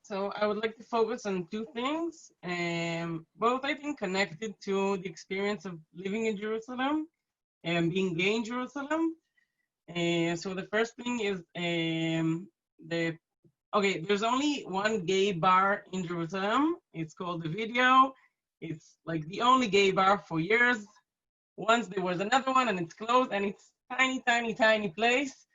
So I would like to focus on two things, both I think connected to the experience of living in Jerusalem and being gay in Jerusalem. So the first thing is there's only one gay bar in Jerusalem. It's called The Video. It's like the only gay bar for years. Once there was another one and it's closed, and it's tiny, tiny, tiny place.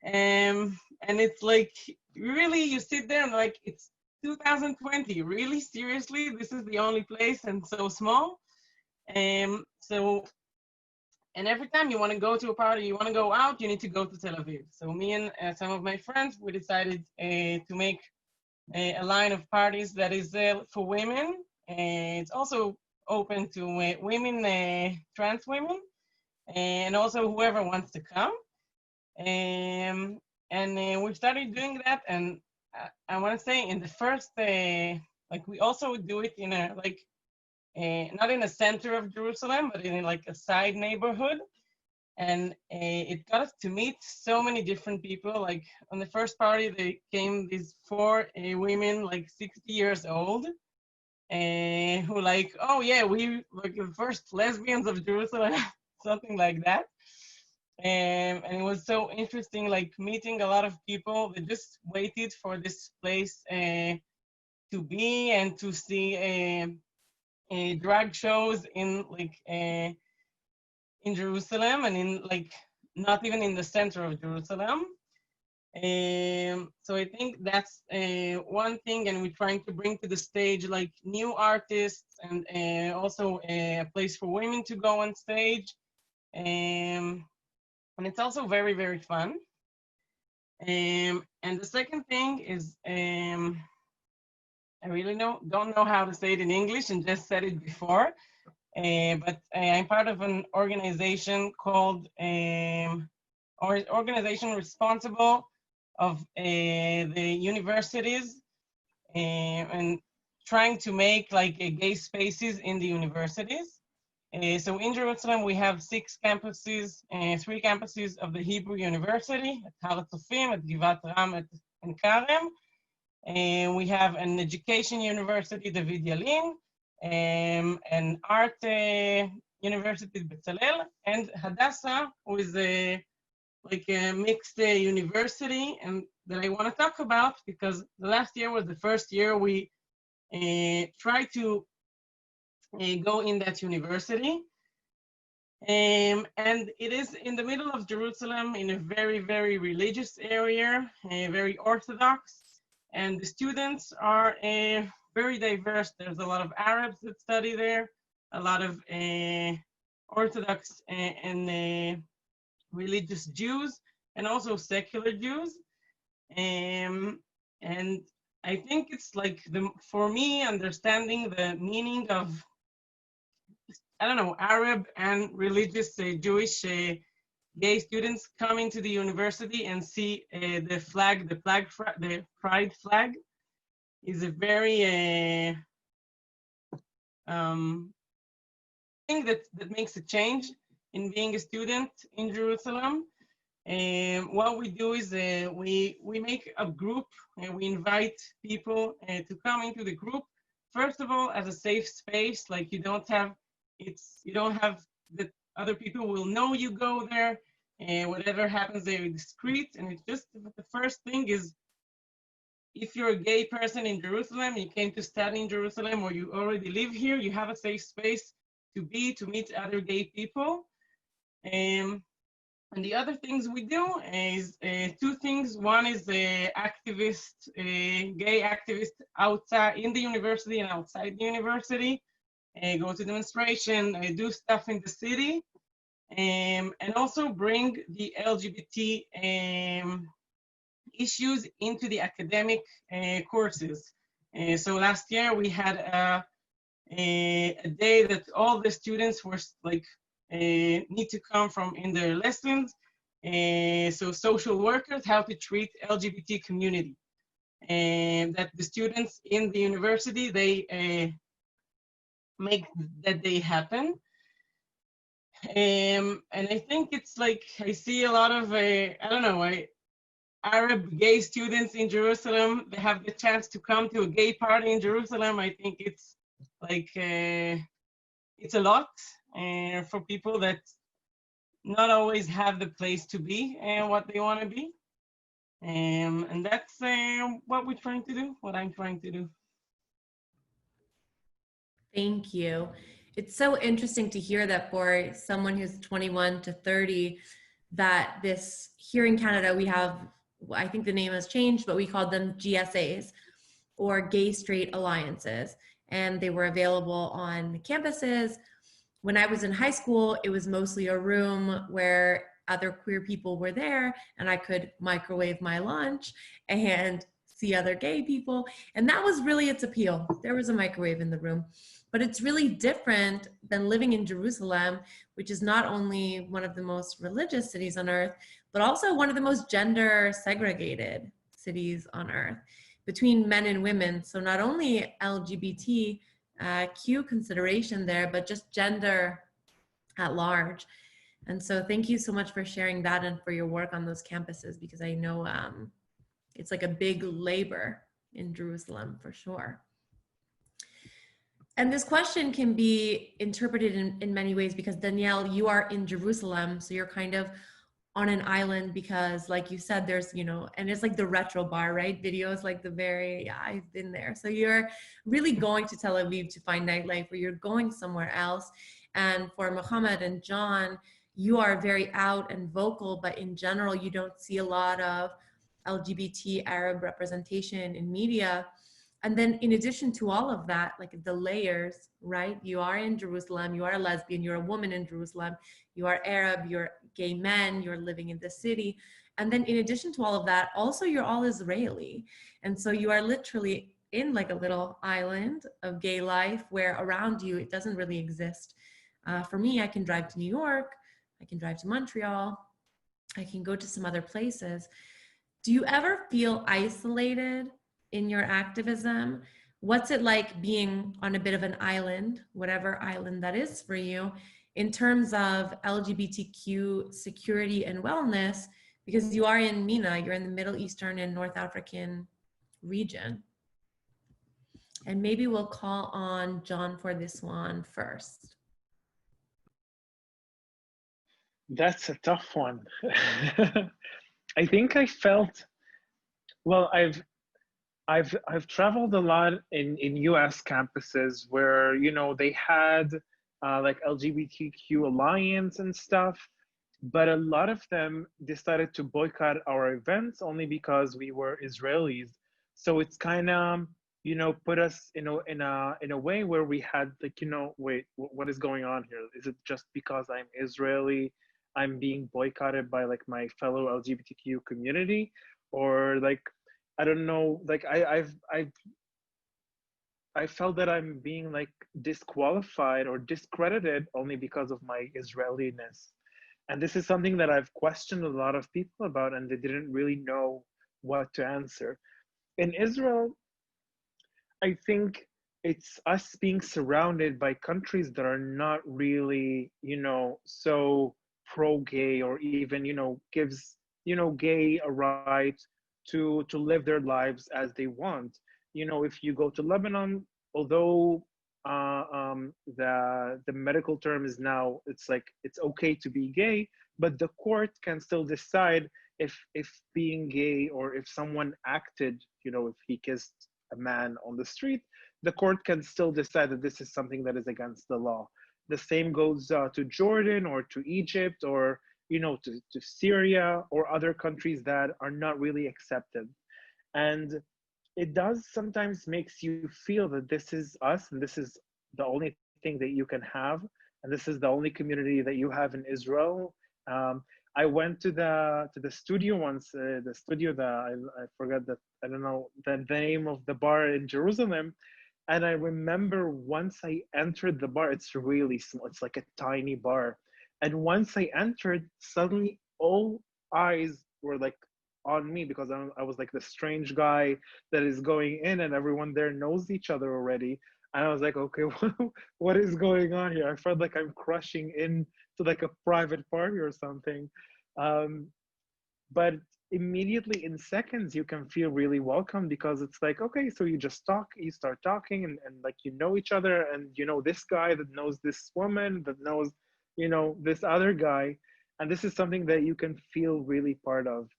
And it's like, really, you sit there and like, it's 2020, really, seriously, this is the only place and so small. And every time you want to go to a party, you want to go out, you need to go to Tel Aviv. So me and some of my friends, we decided to make a line of parties that is for women. It's also open to women, trans women, and also whoever wants to come. And we started doing that, and I want to say in the first, like we also do it in a like not in the center of Jerusalem, but in like a side neighborhood. And it got us to meet so many different people. Like on the first party, they came these 4 women, like 60 years old, who like, oh yeah, we like the first lesbians of Jerusalem, something like that. And it was so interesting, like meeting a lot of people that just waited for this place to be and to see drag shows in like in Jerusalem, and in like not even in the center of Jerusalem. So I think that's one thing, and we're trying to bring to the stage like new artists, and also a place for women to go on stage. And it's also very, very fun. And the second thing is, I really don't know how to say it in English, and just said it before, but I'm part of an organization called, or organization responsible of the universities, and trying to make like gay spaces in the universities. So in Jerusalem, we have 6 campuses, 3 campuses of the Hebrew University, at Har HaTzofim, at Givat Ram, at Ein Karem. And we have an education university, David Yalin, an art university, Betzalel, and Hadassah, who is like a mixed university, and that I want to talk about, because the last year was the first year we tried to go in that university. And it is in the middle of Jerusalem, in a very, very religious area, very Orthodox. And the students are very diverse. There's a lot of Arabs that study there, a lot of Orthodox and religious Jews, and also secular Jews. And I think it's like, for me, understanding the meaning of, I don't know, Arab and religious Jewish gay students coming to the university and see the flag, the pride flag, is a very thing that makes a change in being a student in Jerusalem. What we do is we make a group, and we invite people to come into the group. First of all, as a safe space, like you don't have that other people will know you go there, and whatever happens, they're discreet. And it's just, the first thing is, if you're a gay person in Jerusalem, you came to study in Jerusalem, or you already live here, you have a safe space to meet other gay people. And the other things we do is 2 things. One is the gay activist outside in the university and outside the university. go to demonstration, do stuff in the city, and also bring the LGBT issues into the academic courses. So last year we had a day that all the students were like need to come from in their lessons. So social workers, how to treat LGBT community, and that the students in the university, they make that day happen. And I think it's like, I see a lot of, I don't know, Arab gay students in Jerusalem, they have the chance to come to a gay party in Jerusalem. I think it's like, it's a lot for people that not always have the place to be and what they want to be. And that's what we're trying to do, what I'm trying to do. Thank you. It's so interesting to hear that for someone who's 21 to 30, that this here in Canada, we have, I think the name has changed, but we called them GSAs, or Gay Straight Alliances. And they were available on campuses. When I was in high school, it was mostly a room where other queer people were there and I could microwave my lunch and see other gay people. And that was really its appeal. There was a microwave in the room. But it's really different than living in Jerusalem, which is not only one of the most religious cities on earth, but also one of the most gender segregated cities on earth between men and women. So not only LGBTQ consideration there, but just gender at large. And so thank you so much for sharing that and for your work on those campuses, because I know it's like a big labor in Jerusalem for sure. And this question can be interpreted in many ways, because Danielle, you are in Jerusalem, so you're kind of on an island, because like you said, there's, you know, and it's like the retro bar, right? Videos like the very, yeah, I've been there. So you're really going to Tel Aviv to find nightlife, or you're going somewhere else. And for Mohammed and John, you are very out and vocal, but in general, you don't see a lot of LGBT Arab representation in media. And then in addition to all of that, like the layers, right? You are in Jerusalem, you are a lesbian, you're a woman in Jerusalem, you are Arab, you're gay men, you're living in the city. And then in addition to all of that, also you're all Israeli. And so you are literally in like a little island of gay life where around you, it doesn't really exist. For me, I can drive to New York, I can drive to Montreal, I can go to some other places. Do you ever feel isolated in your activism? What's it like being on a bit of an island, whatever island that is for you, in terms of LGBTQ security and wellness? Because you are in MENA, you're in the Middle Eastern and North African region. And maybe we'll call on John for this one first. That's a tough one. I think I felt, well, I've traveled a lot in US campuses where, you know, they had like LGBTQ Alliance and stuff, but a lot of them decided to boycott our events only because we were Israelis. So it's kind of, you know, put us in a way where we had like, you know, wait, what is going on here? Is it just because I'm Israeli, I'm being boycotted by like my fellow LGBTQ community? Or like, I don't know, like I felt that I'm being like disqualified or discredited only because of my Israeliness. And this is something that I've questioned a lot of people about, and they didn't really know what to answer. In Israel, I think it's us being surrounded by countries that are not really, you know, so pro-gay, or even, you know, gives, you know, gay a right to live their lives as they want. You know, if you go to Lebanon, although the medical term is now, it's like it's okay to be gay, but the court can still decide if being gay, or if someone acted, you know, if he kissed a man on the street, the court can still decide that this is something that is against the law. The same goes to Jordan or to Egypt, or, you know, to Syria or other countries that are not really accepted. And it does sometimes makes you feel that this is us, and this is the only thing that you can have, and this is the only community that you have in Israel. I went to the studio once, the studio that I forgot that, I don't know the name of the bar in Jerusalem, and I remember once I entered the bar, it's really small, it's like a tiny bar, and once I entered, suddenly all eyes were like on me, because I was like the strange guy that is going in, and everyone there knows each other already. And I was like, okay, what is going on here? I felt like I'm crushing into like a private party or something. But immediately in seconds, you can feel really welcome, because it's like, okay, so you just talk, you start talking, and like, you know each other, and you know this guy that knows this woman that knows, you know, this other guy. And this is something that you can feel really part of.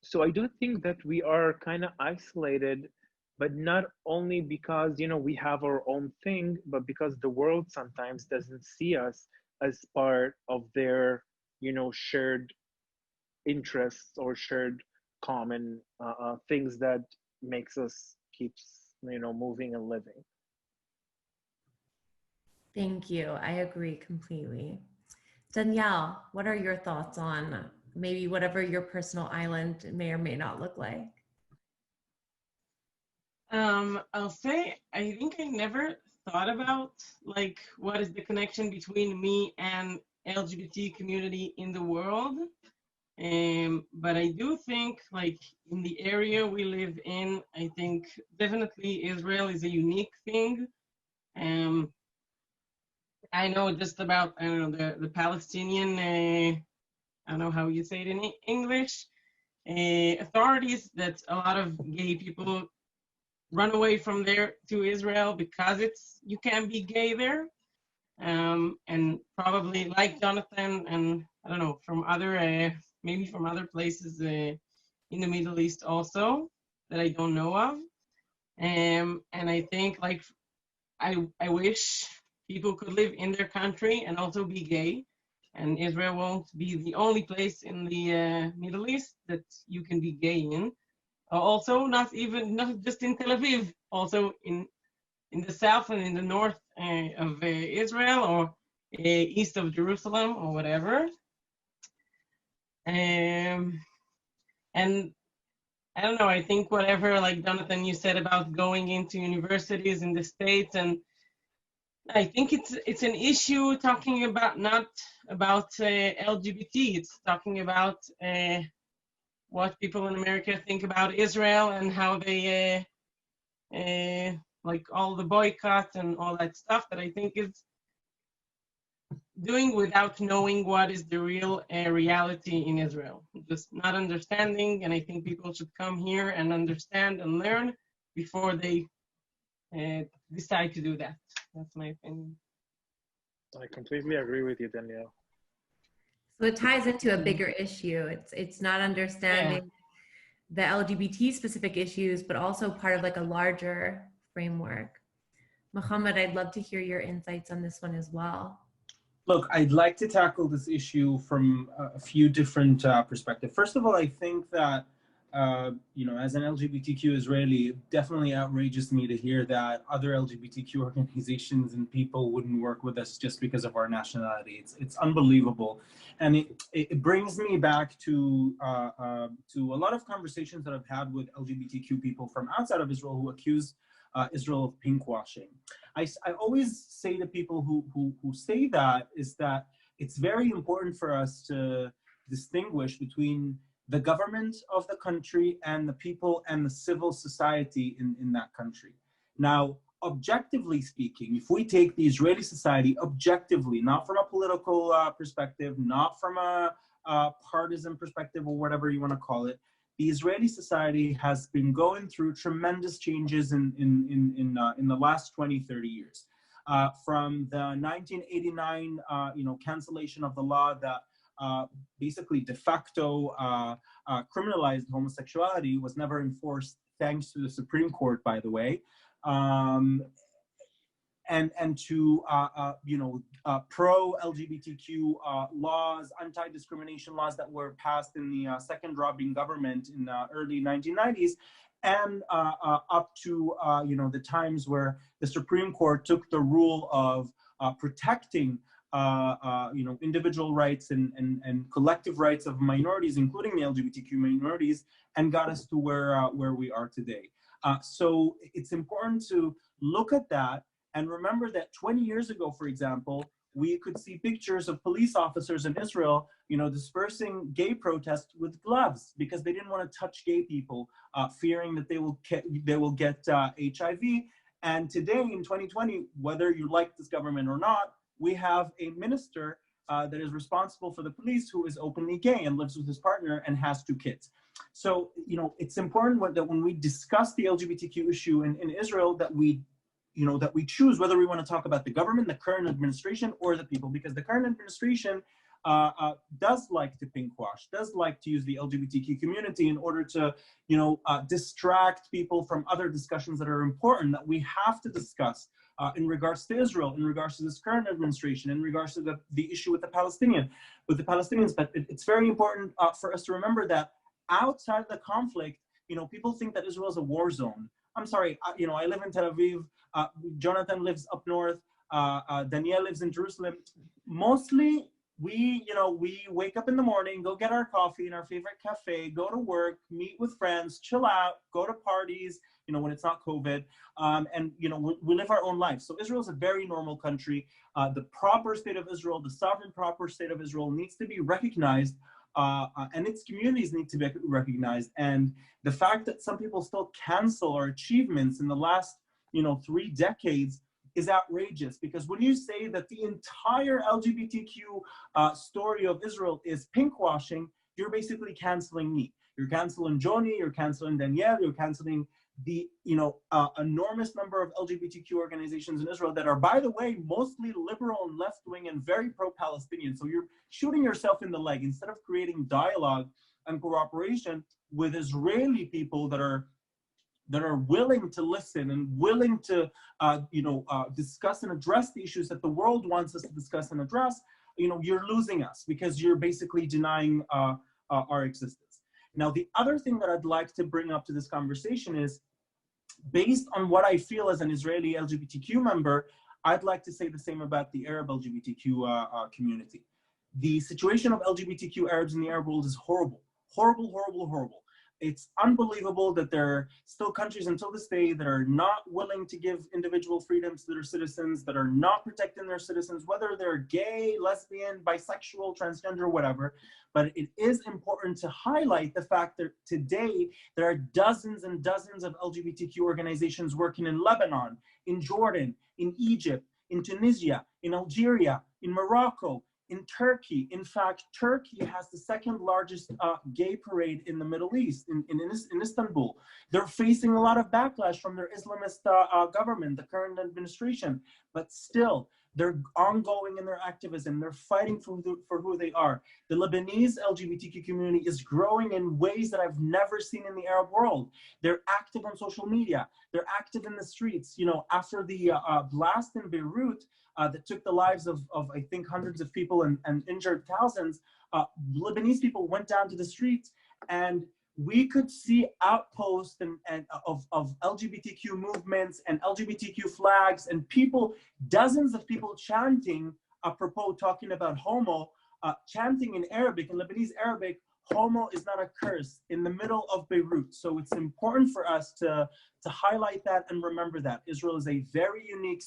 So I do think that we are kind of isolated, but not only because, you know, we have our own thing, but because the world sometimes doesn't see us as part of their, you know, shared interests or shared common things that makes us keeps, you know, moving and living. Thank you. I agree completely. Danielle, what are your thoughts on maybe whatever your personal island may or may not look like? I'll say I think I never thought about like what is the connection between me and LGBT community in the world. But I do think like in the area we live in, I think definitely Israel is a unique thing. I know just about, I don't know, the Palestinian, I don't know how you say it in English, authorities that a lot of gay people run away from there to Israel because you can't be gay there. And probably like Jonathan and I don't know, from other, maybe from other places in the Middle East also that I don't know of. And I think like, I wish people could live in their country and also be gay. And Israel won't be the only place in the Middle East that you can be gay in. Also, not just in Tel Aviv, also in the south and in the north of Israel, or east of Jerusalem, or whatever. And I don't know, I think whatever, like Jonathan, you said about going into universities in the States, and I think it's an issue talking about, not about LGBT, it's talking about what people in America think about Israel and how they like all the boycott and all that stuff that I think is doing without knowing what is the real reality in Israel. Just not understanding, and I think people should come here and understand and learn before they decide to do that. That's my opinion. I completely agree with you, Danielle. So it ties into a bigger issue. It's not understanding the LGBT specific issues, but also part of like a larger framework. Mohammed, I'd love to hear your insights on this one as well. Look, I'd like to tackle this issue from a few different perspectives. First of all, I think that, you know, as an LGBTQ Israeli, it definitely outrages me to hear that other LGBTQ organizations and people wouldn't work with us just because of our nationality. It's unbelievable. And it brings me back to a lot of conversations that I've had with LGBTQ people from outside of Israel who accuse Israel of pinkwashing. I always say to people who say that is that it's very important for us to distinguish between the government of the country and the people and the civil society in that country. Now, objectively speaking, if we take the Israeli society objectively, not from a political perspective, not from a partisan perspective or whatever you want to call it, the Israeli society has been going through tremendous changes in the last 20, 30 years. From the 1989 cancellation of the law that basically de facto criminalized homosexuality, was never enforced, thanks to the Supreme Court, by the way, and to pro-LGBTQ laws, anti-discrimination laws that were passed in the second Rabin government in the early 1990s, and up to the times where the Supreme Court took the rule of protecting individual rights and collective rights of minorities, including the LGBTQ minorities, and got us to where we are today. So it's important to look at that and remember that 20 years ago, for example, we could see pictures of police officers in Israel, dispersing gay protests with gloves because they didn't want to touch gay people, fearing that they will get HIV. And today in 2020, whether you like this government or not, we have a minister that is responsible for the police who is openly gay and lives with his partner and has 2 kids. So, it's important that when we discuss the LGBTQ issue in Israel, that we choose whether we want to talk about the government, the current administration, or the people, because the current administration does like to pinkwash, does like to use the LGBTQ community in order to, distract people from other discussions that are important, that we have to discuss in regards to Israel, in regards to this current administration, in regards to the issue with the Palestinians. But it's very important for us to remember that outside the conflict, people think that Israel is a war zone. I'm sorry, I live in Tel Aviv. Jonathan lives up north. Danielle lives in Jerusalem. Mostly, we wake up in the morning, go get our coffee in our favorite cafe, go to work, meet with friends, chill out, go to parties, when it's not COVID, and we live our own life. So Israel is a very normal country. The proper state of Israel, the sovereign proper state of Israel, needs to be recognized, and its communities need to be recognized. And the fact that some people still cancel our achievements in the last 3 decades is outrageous, because when you say that the entire LGBTQ story of Israel is pinkwashing, you're basically canceling me. You're canceling Joni, you're canceling Danielle, you're canceling the enormous number of LGBTQ organizations in Israel that are, by the way, mostly liberal and left-wing and very pro-Palestinian. So you're shooting yourself in the leg. Instead of creating dialogue and cooperation with Israeli people that are willing to listen and willing to discuss and address the issues that the world wants us to discuss and address, you're losing us because you're basically denying our existence. Now, the other thing that I'd like to bring up to this conversation is, based on what I feel as an Israeli LGBTQ member, I'd like to say the same about the Arab LGBTQ community. The situation of LGBTQ Arabs in the Arab world is horrible, horrible, horrible, horrible. It's unbelievable that there are still countries until this day that are not willing to give individual freedoms to their citizens, that are not protecting their citizens, whether they're gay, lesbian, bisexual, transgender, whatever. But it is important to highlight the fact that today there are dozens and dozens of LGBTQ organizations working in Lebanon, in Jordan, in Egypt, in Tunisia, in Algeria, in Morocco, in Turkey. In fact, Turkey has the second largest gay parade in the Middle East, in Istanbul. They're facing a lot of backlash from their Islamist government, the current administration, but still, they're ongoing in their activism. They're fighting for who they are. The Lebanese LGBTQ community is growing in ways that I've never seen in the Arab world. They're active on social media. They're active in the streets. After the blast in Beirut, that took the lives of I think hundreds of people and injured thousands, Lebanese people went down to the streets, and we could see outposts of LGBTQ movements and LGBTQ flags and people, dozens of people chanting, apropos talking about homo, chanting in Arabic, in Lebanese Arabic, homo is not a curse, in the middle of Beirut. So it's important for us to highlight that and remember that. Israel is a very unique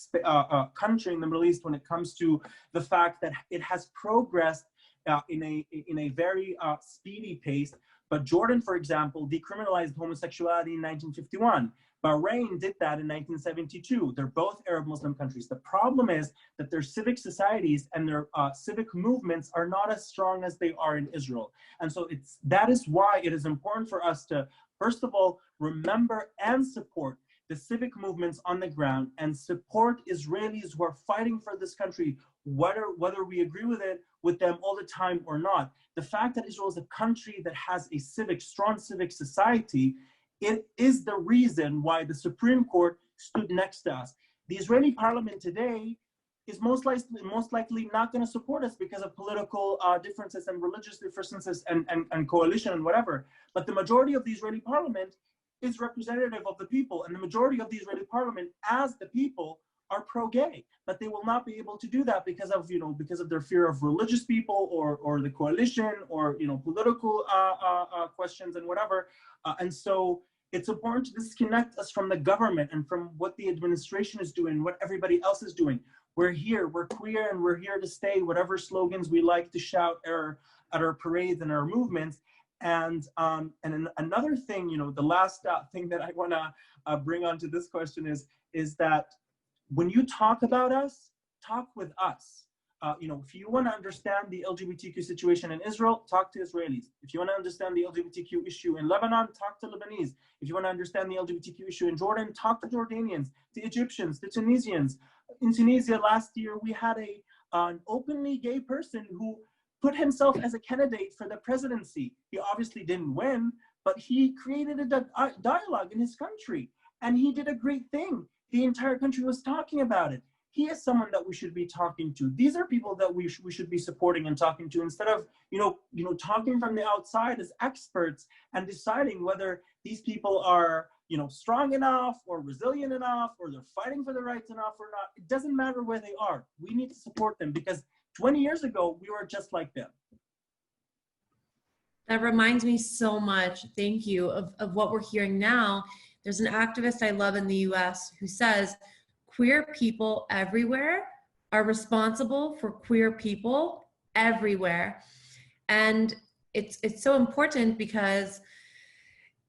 country in the Middle East when it comes to the fact that it has progressed in a very speedy pace. But Jordan, for example, decriminalized homosexuality in 1951. Bahrain did that in 1972. They're both Arab Muslim countries. The problem is that their civic societies and their civic movements are not as strong as they are in Israel. And so that is why it is important for us to, first of all, remember and support the civic movements on the ground and support Israelis who are fighting for this country, whether we agree with them all the time or not. The fact that Israel is a country that has a strong civic society, it is the reason why the Supreme Court stood next to us. The Israeli parliament today is most likely not going to support us because of political differences and religious differences and coalition and whatever. But the majority of the Israeli parliament is representative of the people, and the majority of the Israeli parliament, as the people, are pro-gay. But they will not be able to do that because of, because of their fear of religious people or the coalition or, political questions and whatever. And so it's important to disconnect us from the government and from what the administration is doing, what everybody else is doing. We're here, we're queer, and we're here to stay, whatever slogans we like to shout at our parades and our movements. And another thing, the last thing that I want to bring onto this question is that when you talk about us, talk with us. If you want to understand the LGBTQ situation in Israel, talk to Israelis. If you want to understand the LGBTQ issue in Lebanon, talk to Lebanese. If you want to understand the LGBTQ issue in Jordan, talk to Jordanians, to Egyptians, to Tunisians. In Tunisia last year, we had an openly gay person who put himself as a candidate for the presidency. He obviously didn't win, but he created a dialogue in his country, and he did a great thing. The entire country was talking about it. He is someone that we should be talking to. These are people that we should be supporting and talking to, instead of talking from the outside as experts and deciding whether these people are strong enough or resilient enough or they're fighting for their rights enough or not. It doesn't matter where they are. We need to support them because 20 years ago we were just like them. That reminds me so much, thank you, of what we're hearing now. There's an activist I love in the US who says, queer people everywhere are responsible for queer people everywhere. And it's so important because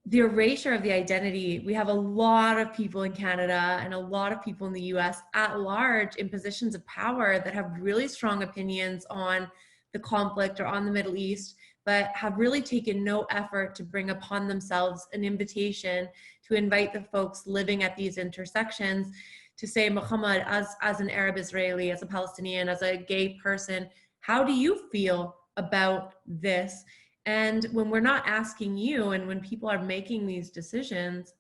the erasure of the identity, we have a lot of people in Canada and a lot of people in the US at large in positions of power that have really strong opinions on the conflict or on the Middle East, but have really taken no effort to bring upon themselves an invitation to invite the folks living at these intersections to say, Muhammad, as an Arab Israeli, as a Palestinian, as a gay person, how do you feel about this? And when we're not asking you, and when people are making these decisions,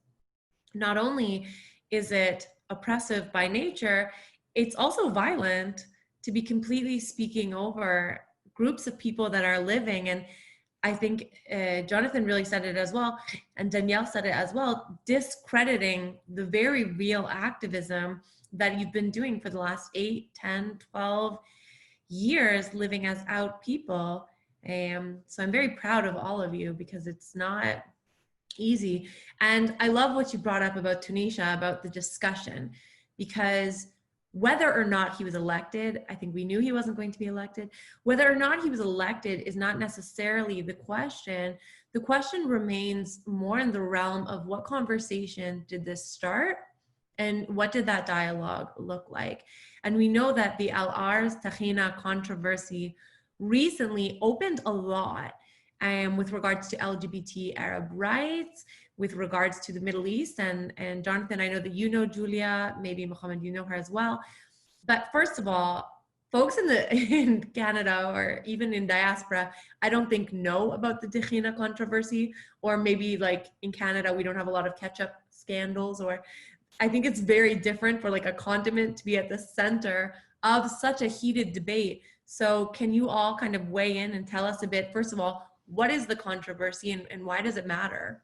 not only is it oppressive by nature, it's also violent to be completely speaking over groups of people that are living. And I think Jonathan really said it as well, and Danielle said it as well, discrediting the very real activism that you've been doing for the last 8, 10, 12 years living as out people. So I'm very proud of all of you because it's not easy. And I love what you brought up about Tunisia, about the discussion, because whether or not he was elected, I think we knew he wasn't going to be elected. Whether or not he was elected is not necessarily the question. The question remains more in the realm of what conversation did this start and what did that dialogue look like? And we know that the Al-Arz Tahina controversy recently opened a lot with regards to LGBT Arab rights, with regards to the Middle East. And Jonathan, I know that you know Julia, maybe Mohammed, you know her as well. But first of all, folks in Canada or even in diaspora, I don't think know about the Tahina controversy, or maybe like in Canada, we don't have a lot of ketchup scandals, or I think it's very different for like a condiment to be at the center of such a heated debate. So can you all kind of weigh in and tell us a bit, first of all, what is the controversy and why does it matter?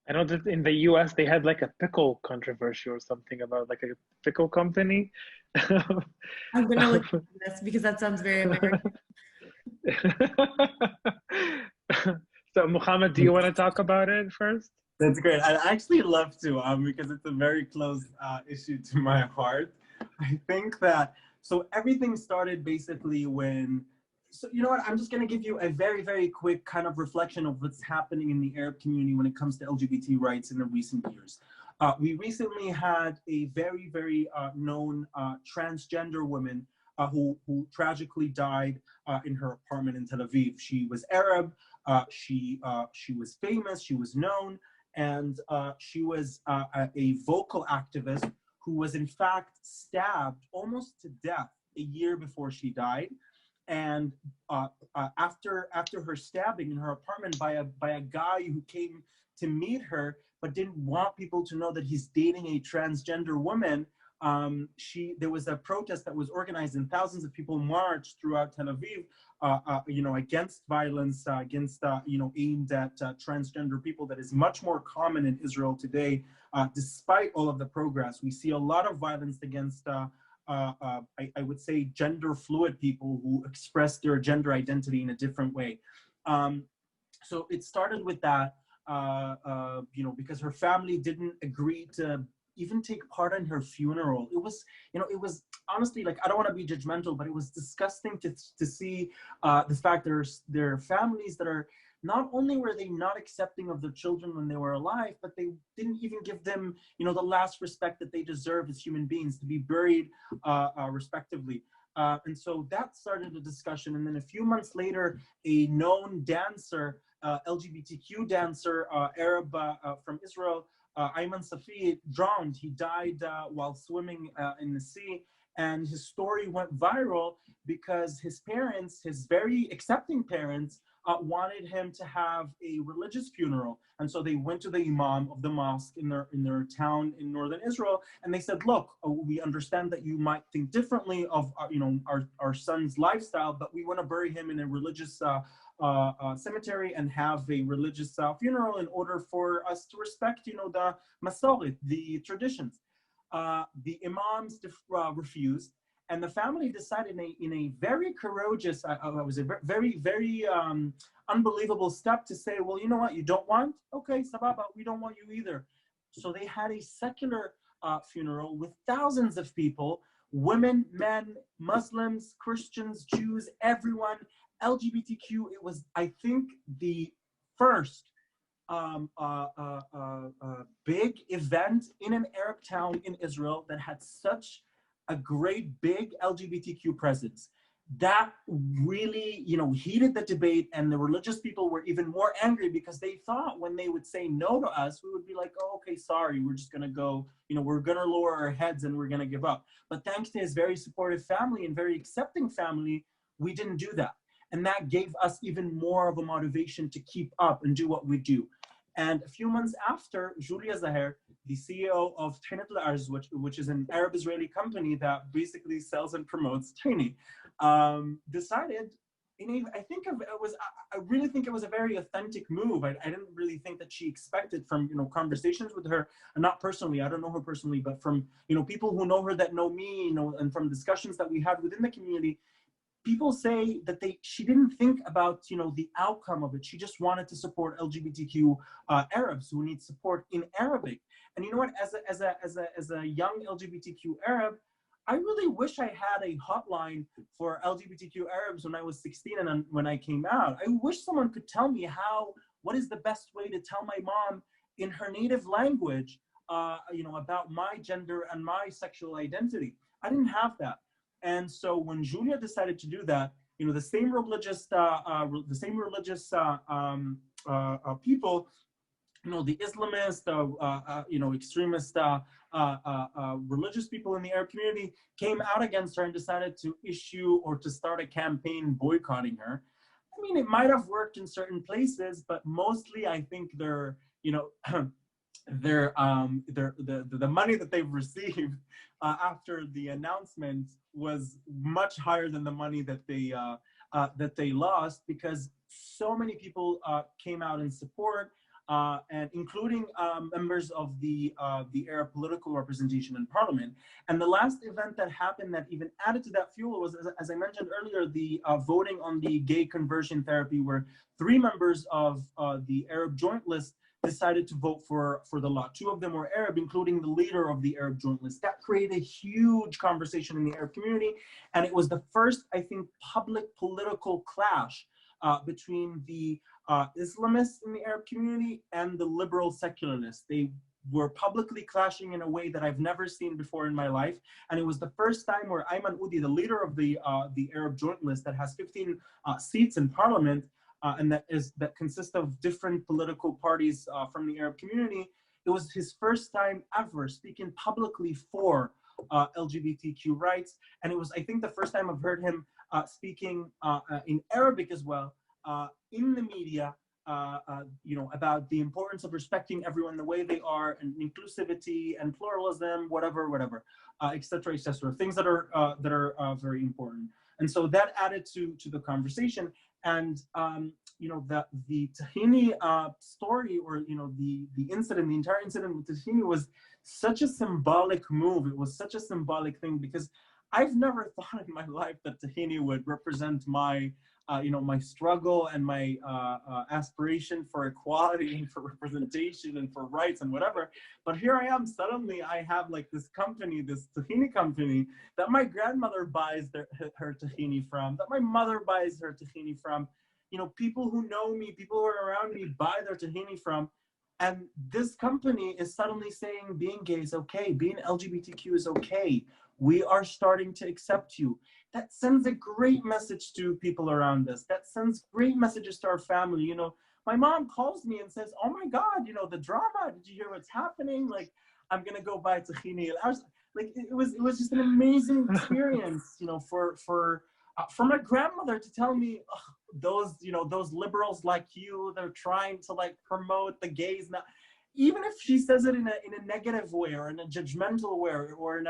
I know that in the US, they had like a pickle controversy or something about like a pickle company. I'm gonna look at this because that sounds very American. So Muhammad, do you want to talk about it first? That's great. I'd actually love to, because it's a very close issue to my heart. I think that, so everything started basically when, so you know what, I'm just gonna give you a very, very quick kind of reflection of what's happening in the Arab community when it comes to LGBT rights in the recent years. We recently had a very, very known transgender woman who tragically died in her apartment in Tel Aviv. She was Arab, she was famous, she was known, and she was a vocal activist who was in fact stabbed almost to death a year before she died. And after her stabbing in her apartment by a guy who came to meet her but didn't want people to know that he's dating a transgender woman, There was a protest that was organized and thousands of people marched throughout Tel Aviv, against violence, aimed at transgender people that is much more common in Israel today. Despite all of the progress, we see a lot of violence against, I would say, gender fluid people who express their gender identity in a different way. So it started with that, because her family didn't agree to even take part in her funeral. It was honestly, like, I don't want to be judgmental, but it was disgusting to see the fact there are families that are, not only were they not accepting of their children when they were alive, but they didn't even give them, the last respect that they deserve as human beings, to be buried respectively. And so that started a discussion. And then a few months later, a known dancer, LGBTQ dancer, Arab from Israel, Ayman Safi, drowned. He died while swimming in the sea. And his story went viral because his parents, his very accepting parents, wanted him to have a religious funeral. And so they went to the imam of the mosque in their town in northern Israel, and they said, look, we understand that you might think differently of our son's lifestyle, but we want to bury him in a religious cemetery and have a religious funeral in order for us to respect, the masoret, the traditions. The imams refused, and the family decided in a very courageous, it was a very, very unbelievable step to say, well, you know what, you don't want? Okay, sababa, we don't want you either. So they had a secular funeral with thousands of people, women, men, Muslims, Christians, Jews, everyone, LGBTQ. It was, I think, the first big event in an Arab town in Israel that had such a great big LGBTQ presence. That really, heated the debate, and the religious people were even more angry because they thought when they would say no to us, we would be like, oh, okay, sorry, we're just gonna go, we're gonna lower our heads and we're gonna give up. But thanks to his very supportive family and very accepting family, we didn't do that. And that gave us even more of a motivation to keep up and do what we do. And a few months after, Julia Zaher, the CEO of Tainet Al-Arz, which is an Arab-Israeli company that basically sells and promotes Tiny, decided, I really think it was a very authentic move. I didn't really think that she expected from, conversations with her, and not personally, I don't know her personally, but from, people who know her that know me, and from discussions that we had within the community, people say that she didn't think about, the outcome of it. She just wanted to support LGBTQ Arabs who need support in Arabic. And you know what, as a young LGBTQ Arab, I really wish I had a hotline for LGBTQ Arabs when I was 16 and when I came out. I wish someone could tell me what is the best way to tell my mom in her native language, about my gender and my sexual identity. I didn't have that. And so when Julia decided to do that, the same religious people, the Islamist, extremist religious people in the Arab community came out against her and decided to issue or to start a campaign boycotting her. I mean, it might have worked in certain places, but mostly I think the money that they've received after the announcement was much higher than the money that they lost, because so many people came out in support, and including members of the Arab political representation in parliament. And the last event that happened that even added to that fuel was, as I mentioned earlier, the voting on the gay conversion therapy, where 3 members of the Arab Joint List decided to vote for the law. 2 of them were Arab, including the leader of the Arab Joint List. That created a huge conversation in the Arab community, and it was the first, I think, public political clash between the Islamists in the Arab community and the liberal secularists. They were publicly clashing in a way that I've never seen before in my life, and it was the first time where Ayman Udi, the leader of the Arab Joint List that has 15 seats in parliament, and that consists of different political parties from the Arab community, it was his first time ever speaking publicly for LGBTQ rights. And it was, I think, the first time I've heard him speaking in Arabic as well, in the media, about the importance of respecting everyone the way they are, and inclusivity and pluralism, whatever, et cetera, et cetera. Things that are very important. And so that added to the conversation. And the tahini story, or the incident, the entire incident with tahini was such a symbolic move. It was such a symbolic thing, because I've never thought in my life that tahini would represent my my struggle and my aspiration for equality and for representation and for rights and whatever. But here I am, suddenly I have like this company, this tahini company that my grandmother buys her tahini from, that my mother buys her tahini from. People who know me, people who are around me buy their tahini from. And this company is suddenly saying being gay is okay, being LGBTQ is okay. We are starting to accept you. That sends a great message to people around us. That sends great messages to our family. My mom calls me and says, "Oh my God, the drama. Did you hear what's happening? Like, I'm gonna go buy tahini." I was like, it was just an amazing experience. For my grandmother to tell me, those liberals like you, they're trying to like promote the gays. Now, even if she says it in a negative way, or in a judgmental way, or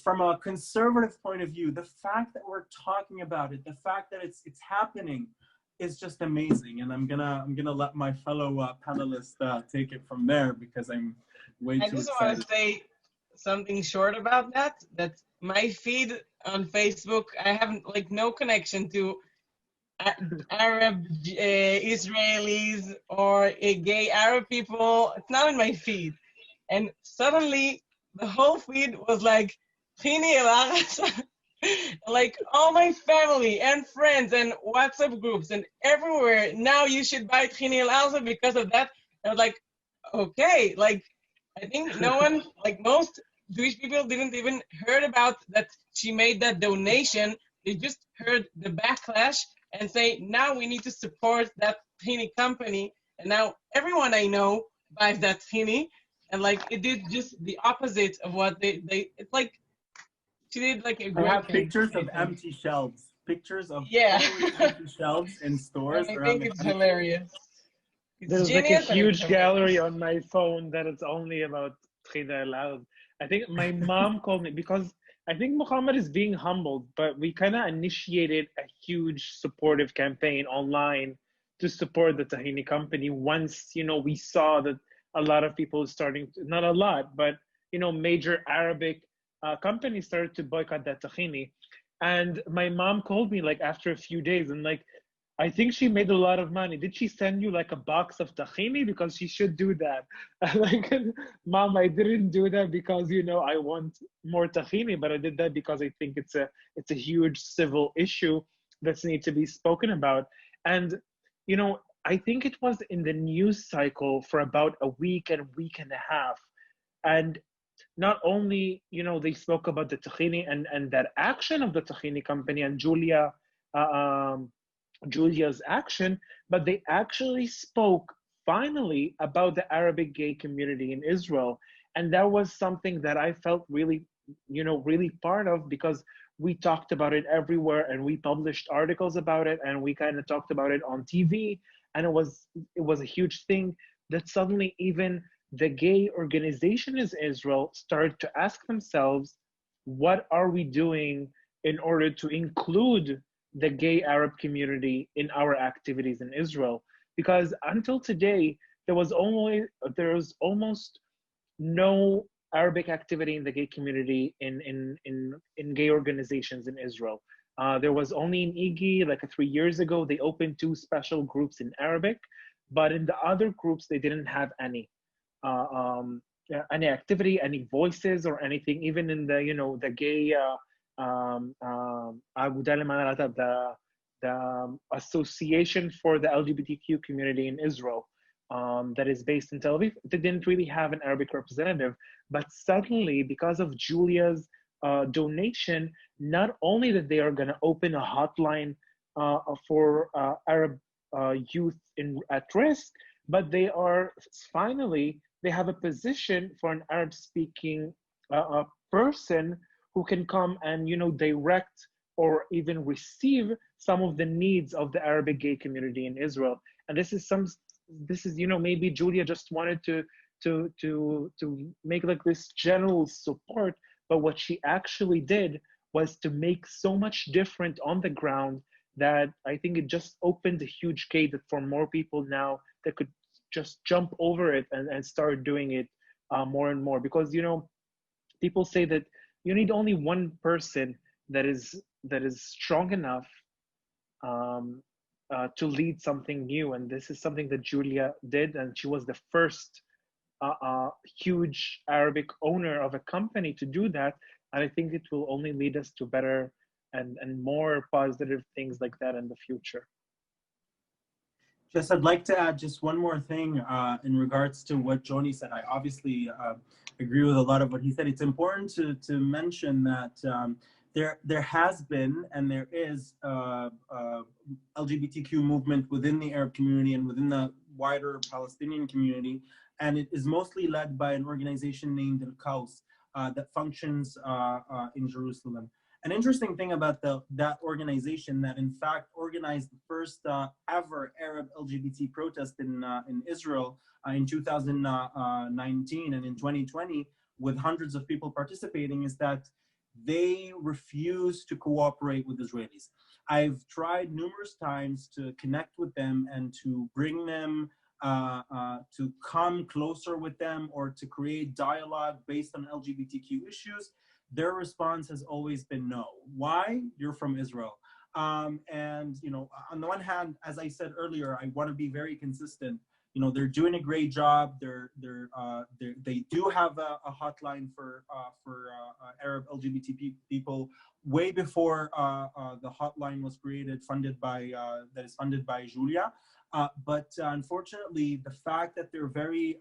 from a conservative point of view, the fact that we're talking about it, the fact that it's happening, is just amazing. And I'm gonna let my fellow panelists take it from there, because I'm way too excited. I just want to say something short about that. That my feed on Facebook, I have like no connection to Arab Israelis or gay Arab people. It's not in my feed, and suddenly the whole feed was like Chini El Arasa. Like all my family and friends and WhatsApp groups and everywhere. Now you should buy Chini El Arasa because of that. I was like, okay, like I think no one, like most Jewish people, didn't even heard about that she made that donation. They just heard the backlash and say, now we need to support that tahini company. And now everyone I know buys that tahini. And like, it did just the opposite of what they it's like, she did like a great I have thing. pictures of empty shelves. Pictures of totally empty shelves in stores. I think it's hilarious. It's There's like a genius and it's huge gallery on my phone that it's only about Tahini Al. I think my mom called me because I think Muhammad is being humbled, but we kind of initiated a huge supportive campaign online to support the tahini company once, we saw that a lot of people starting to, not a lot, but, major Arabic companies started to boycott that tahini. And my mom called me like after a few days and like, I think she made a lot of money. Did she send you like a box of tahini? Because she should do that. Like, Mom, I didn't do that because, I want more tahini, but I did that because I think it's a huge civil issue that needs to be spoken about. And, I think it was in the news cycle for about a week and a half. And not only, they spoke about the tahini and that action of the tahini company and Julia's action, but they actually spoke finally about the Arabic gay community in Israel. And that was something that I felt really, really part of, because we talked about it everywhere and we published articles about it and we kind of talked about it on TV. And it was a huge thing that suddenly even the gay organizations in Israel started to ask themselves, what are we doing in order to include the gay Arab community in our activities in Israel? Because until today, there was almost no Arabic activity in the gay community in gay organizations in Israel. There was only in IGI, like 3 years ago, they opened 2 special groups in Arabic, but in the other groups, they didn't have any activity, any voices or anything, even in the, the gay, the Association for the LGBTQ community in Israel, that is based in Tel Aviv. They didn't really have an Arabic representative, but suddenly, because of Julia's donation, not only that they are going to open a hotline for Arab youth at risk, but they are finally, they have a position for an Arab-speaking person who can come and, direct or even receive some of the needs of the Arabic gay community in Israel. And this is maybe Julia just wanted to make like this general support, but what she actually did was to make so much different on the ground that I think it just opened a huge gate for more people now that could just jump over it and start doing it more and more. Because people say that you need only one person that is strong enough to lead something new, and this is something that Julia did, and she was the first huge Arabic owner of a company to do that. And I think it will only lead us to better and more positive things like that in the future. Jess, I'd like to add just one more thing in regards to what Joni said. I obviously agree with a lot of what he said. It's important to mention that there has been and there is LGBTQ movement within the Arab community and within the wider Palestinian community, and it is mostly led by an organization named Elkhoury that functions in Jerusalem. An interesting thing about that organization that in fact organized the first ever Arab LGBT protest in Israel in 2019 and in 2020 with hundreds of people participating is that they refuse to cooperate with Israelis. I've tried numerous times to connect with them and to bring them to come closer with them or to create dialogue based on LGBTQ issues. Their response has always been no. Why? You're from Israel. And on the one hand, as I said earlier, I want to be very consistent. They're doing a great job. They do have a hotline for Arab LGBT people way before the hotline was created, that is funded by Julia. But unfortunately, the fact that they're very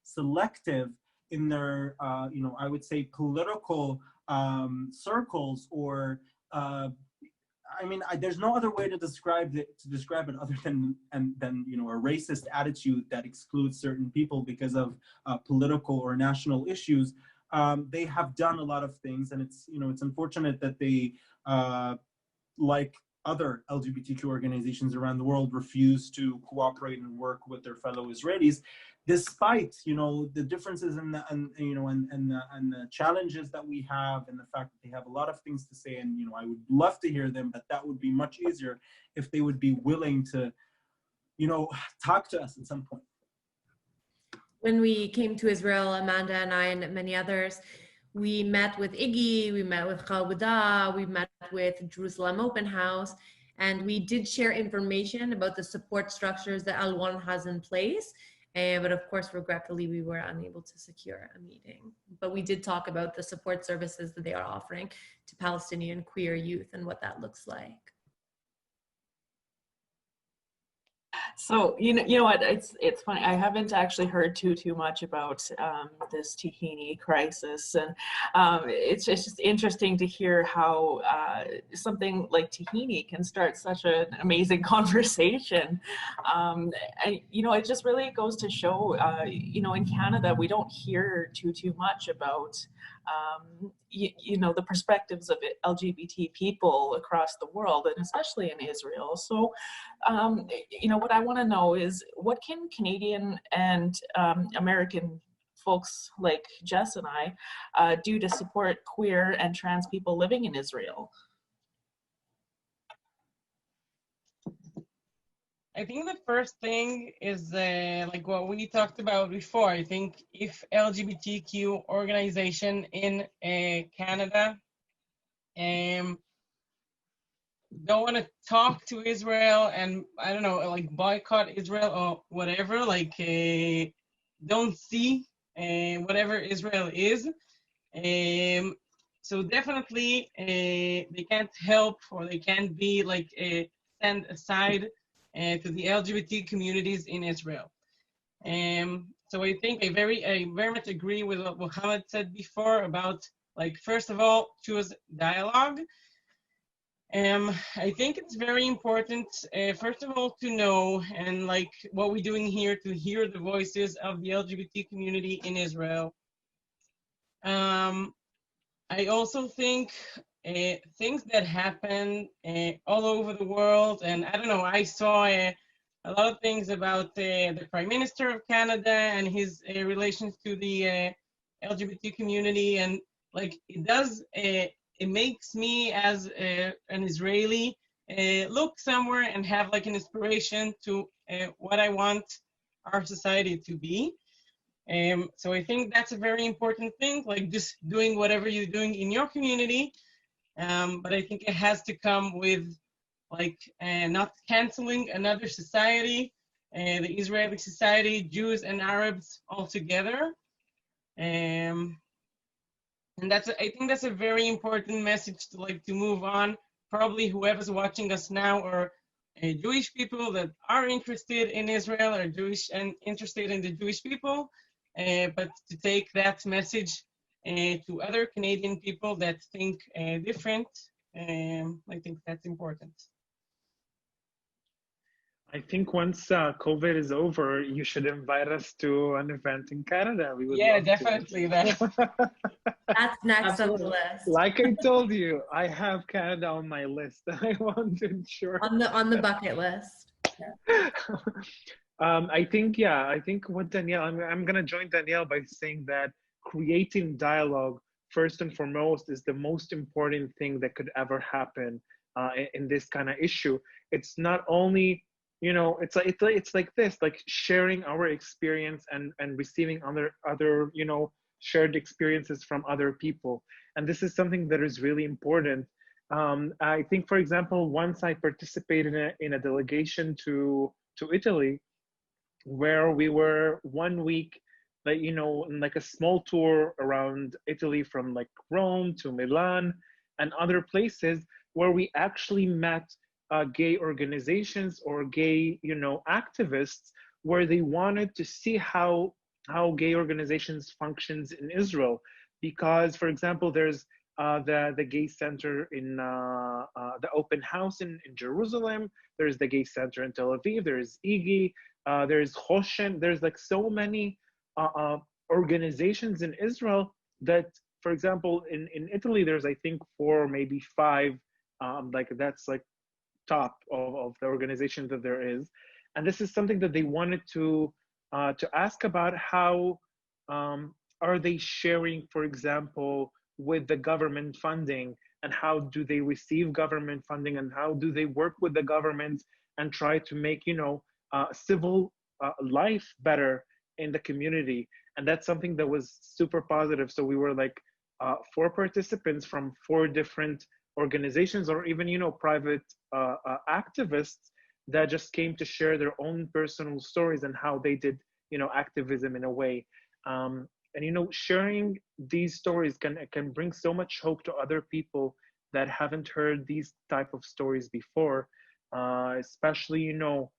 selective in their, I would say political circles, or there's no other way to describe it other than a racist attitude that excludes certain people because of political or national issues. They have done a lot of things, and it's unfortunate that they, like other LGBTQ organizations around the world, refuse to cooperate and work with their fellow Israelis, despite the differences and the challenges that we have, and the fact that they have a lot of things to say. And I would love to hear them, but that would be much easier if they would be willing to talk to us at some point. When we came to Israel, Amanda and I and many others, we met with Iggy, we met with Chalbuda, we met with Jerusalem Open House, and we did share information about the support structures that Al-Wan has in place. But of course, regretfully, we were unable to secure a meeting. But we did talk about the support services that they are offering to Palestinian queer youth and what that looks like. So you know what, it's funny. I haven't actually heard too much about this Tahini crisis, and it's just interesting to hear how something like Tahini can start such an amazing conversation. And it just really goes to show, in Canada we don't hear too much about the perspectives of LGBT people across the world, and especially in Israel. So, what I want to know is, what can Canadian and American folks like Jess and I do to support queer and trans people living in Israel? I think the first thing is like what we talked about before. I think if LGBTQ organization in Canada don't want to talk to Israel and, I don't know, like boycott Israel or whatever, like don't see whatever Israel is. So definitely they can't help, or they can't be like stand aside to the LGBT communities in Israel. So I think I very much agree with what Mohammed said before about, like, first of all, choose dialogue. I think it's very important, first of all, to know, and like what we're doing here, to hear the voices of the LGBT community in Israel. I also think things that happen all over the world. And I don't know, I saw a lot of things about the Prime Minister of Canada and his relations to the LGBT community. And like, it makes me as an Israeli look somewhere and have like an inspiration to what I want our society to be. So I think that's a very important thing, like just doing whatever you're doing in your community. But I think it has to come with like not canceling another society, the Israeli society, Jews and Arabs all together. And I think that's a very important message to move on. Probably whoever's watching us now are Jewish people that are interested in Israel, or Jewish and interested in the Jewish people, but to take that message to other Canadian people that think different, I think that's important. I think once COVID is over, you should invite us to an event in Canada. We would love definitely that. That's next on the list. Like I told you, I have Canada on my list. I want to ensure on the bucket list. I think what Danielle, I'm gonna join Danielle by saying that creating dialogue first and foremost is the most important thing that could ever happen in this kind of issue. It's not only, you know, it's like this, like sharing our experience and receiving other you know, shared experiences from other people, and this is something that is really important. I think, for example, once I participated in a delegation to Italy, where we were 1 week, like, you know, like a small tour around Italy from like Rome to Milan and other places, where we actually met gay organizations or gay, you know, activists, where they wanted to see how gay organizations functions in Israel. Because, for example, there's the gay center in the Open House in Jerusalem. There's the gay center in Tel Aviv. There's IGI. There's Hoshen. There's like so many organizations in Israel that, for example, in Italy, there's I think 4, maybe 5, like that's like top of the organization that there is. And this is something that they wanted to ask about. How are they sharing, for example, with the government funding, and how do they receive government funding, and how do they work with the government and try to make, you know, civil life better in the community. And that's something that was super positive. So we were like 4 participants from 4 different organizations, or even, you know, private activists that just came to share their own personal stories and how they did, you know, activism in a way. And, you know, sharing these stories can bring so much hope to other people that haven't heard these type of stories before, especially, you know,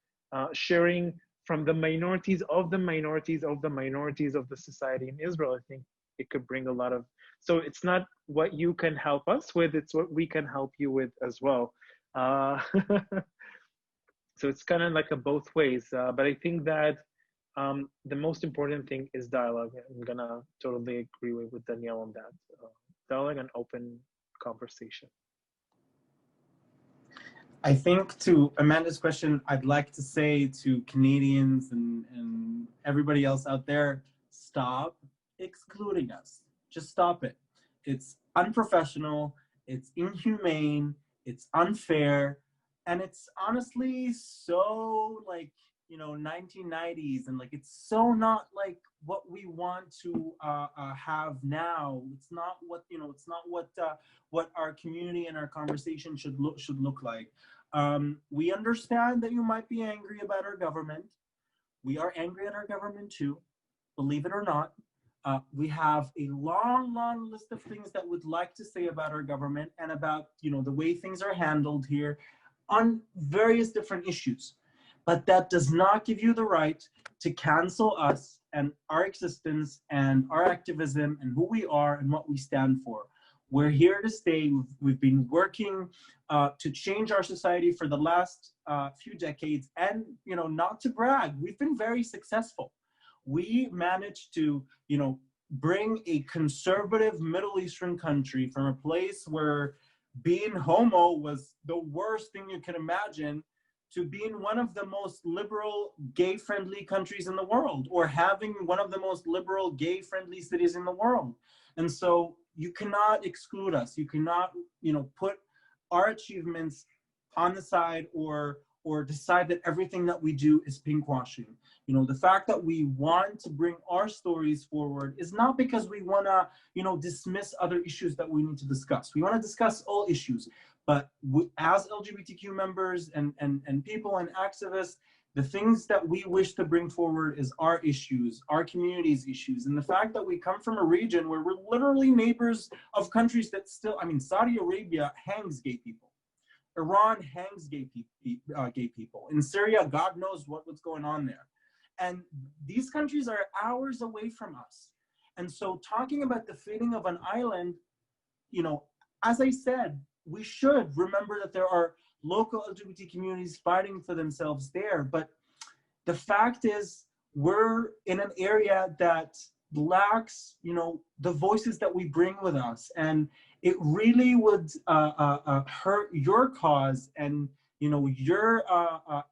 sharing from the minorities of the minorities of the minorities of the society in Israel. I think it could bring a lot of, so it's not what you can help us with, it's what we can help you with as well. So it's kind of like a both ways, but I think that the most important thing is dialogue. I'm gonna totally agree with Danielle on that. Dialogue and open conversation. I think to Amanda's question, I'd like to say to Canadians and everybody else out there, stop excluding us. Just stop it. It's unprofessional, it's inhumane, it's unfair, and it's honestly so like, you know, 1990s, and like it's so not like what we want to have now. It's not what, you know, it's not what our community and our conversation should look like. We understand that you might be angry about our government. We are angry at our government too, believe it or not. We have a long list of things that we'd like to say about our government and about, you know, the way things are handled here on various different issues. But that does not give you the right to cancel us and our existence and our activism and who we are and what we stand for. We're here to stay. We've been working to change our society for the last few decades, and, you know, not to brag, we've been very successful. We managed to, you know, bring a conservative Middle Eastern country from a place where being homo was the worst thing you can imagine, to being one of the most liberal gay-friendly countries in the world, or having one of the most liberal gay-friendly cities in the world. And so you cannot exclude us. You cannot, put our achievements on the side, or decide that everything that we do is pinkwashing. The fact that we want to bring our stories forward is not because we want to, dismiss other issues that we need to discuss. We want to discuss all issues, but as LGBTQ members and people and activists, the things that we wish to bring forward is our issues, our community's issues. And the fact that we come from a region where we're literally neighbors of countries that still, Saudi Arabia hangs gay people. Iran hangs gay people. In Syria, God knows what's going on there. And these countries are hours away from us. And so talking about the fading of an island, as I said, we should remember that there are local LGBT communities fighting for themselves there. But the fact is, we're in an area that lacks, the voices that we bring with us. And it really would hurt your cause and, your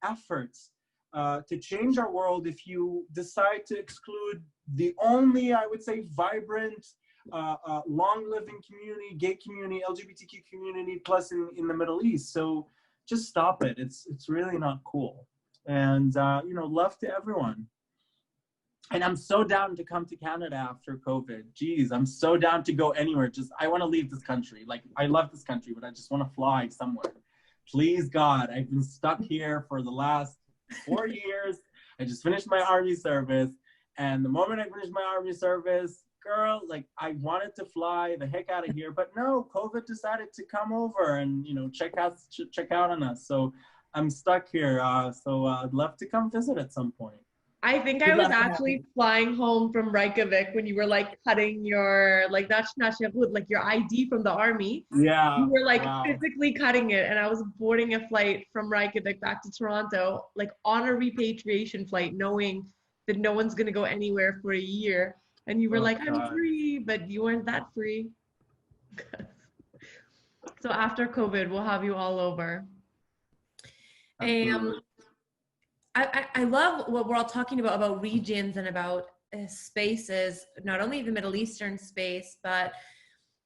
efforts to change our world if you decide to exclude the only, I would say, vibrant, long-living community, gay community, LGBTQ community, plus in the Middle East. So just stop it. It's really not cool. And, love to everyone. And I'm so down to come to Canada after COVID. Geez, I'm so down to go anywhere. I want to leave this country. Like, I love this country, but I just want to fly somewhere. Please, God, I've been stuck here for the last 4 years. I just finished my Army service. And the moment I finished my Army service, girl, I wanted to fly the heck out of here. But no, COVID decided to come over and, check out on us. So I'm stuck here. So I'd love to come visit at some point. I think I was actually flying home from Reykjavik when you were cutting your your ID from the army. Yeah. You were physically cutting it, and I was boarding a flight from Reykjavik back to Toronto, on a repatriation flight, knowing that no one's gonna go anywhere for a year. And you were I'm free, but you weren't that free. So after COVID, we'll have you all over. I love what we're all talking about regions and about spaces, not only the Middle Eastern space, but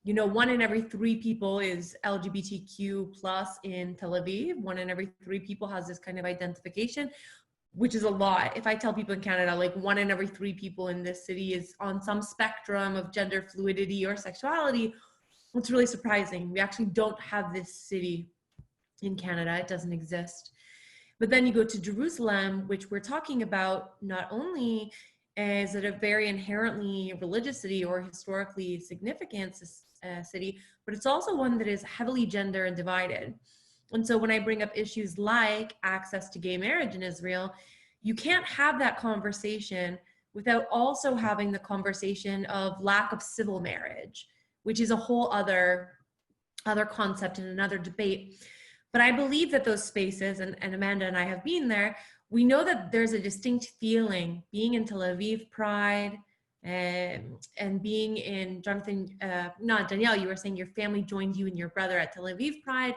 1 in every 3 people is LGBTQ plus in Tel Aviv. 1 in every 3 people has this kind of identification, which is a lot. If I tell people in Canada, 1 in every 3 people in this city is on some spectrum of gender fluidity or sexuality, it's really surprising. We actually don't have this city in Canada. It doesn't exist. But then you go to Jerusalem, which we're talking about, not only is it a very inherently religious city or historically significant city, but it's also one that is heavily gender and divided. And so when I bring up issues like access to gay marriage in Israel, you can't have that conversation without also having the conversation of lack of civil marriage, which is a whole other concept and another debate. But I believe that those spaces, and Amanda and I have been there, we know that there's a distinct feeling being in Tel Aviv Pride and being in Danielle, you were saying your family joined you and your brother at Tel Aviv Pride.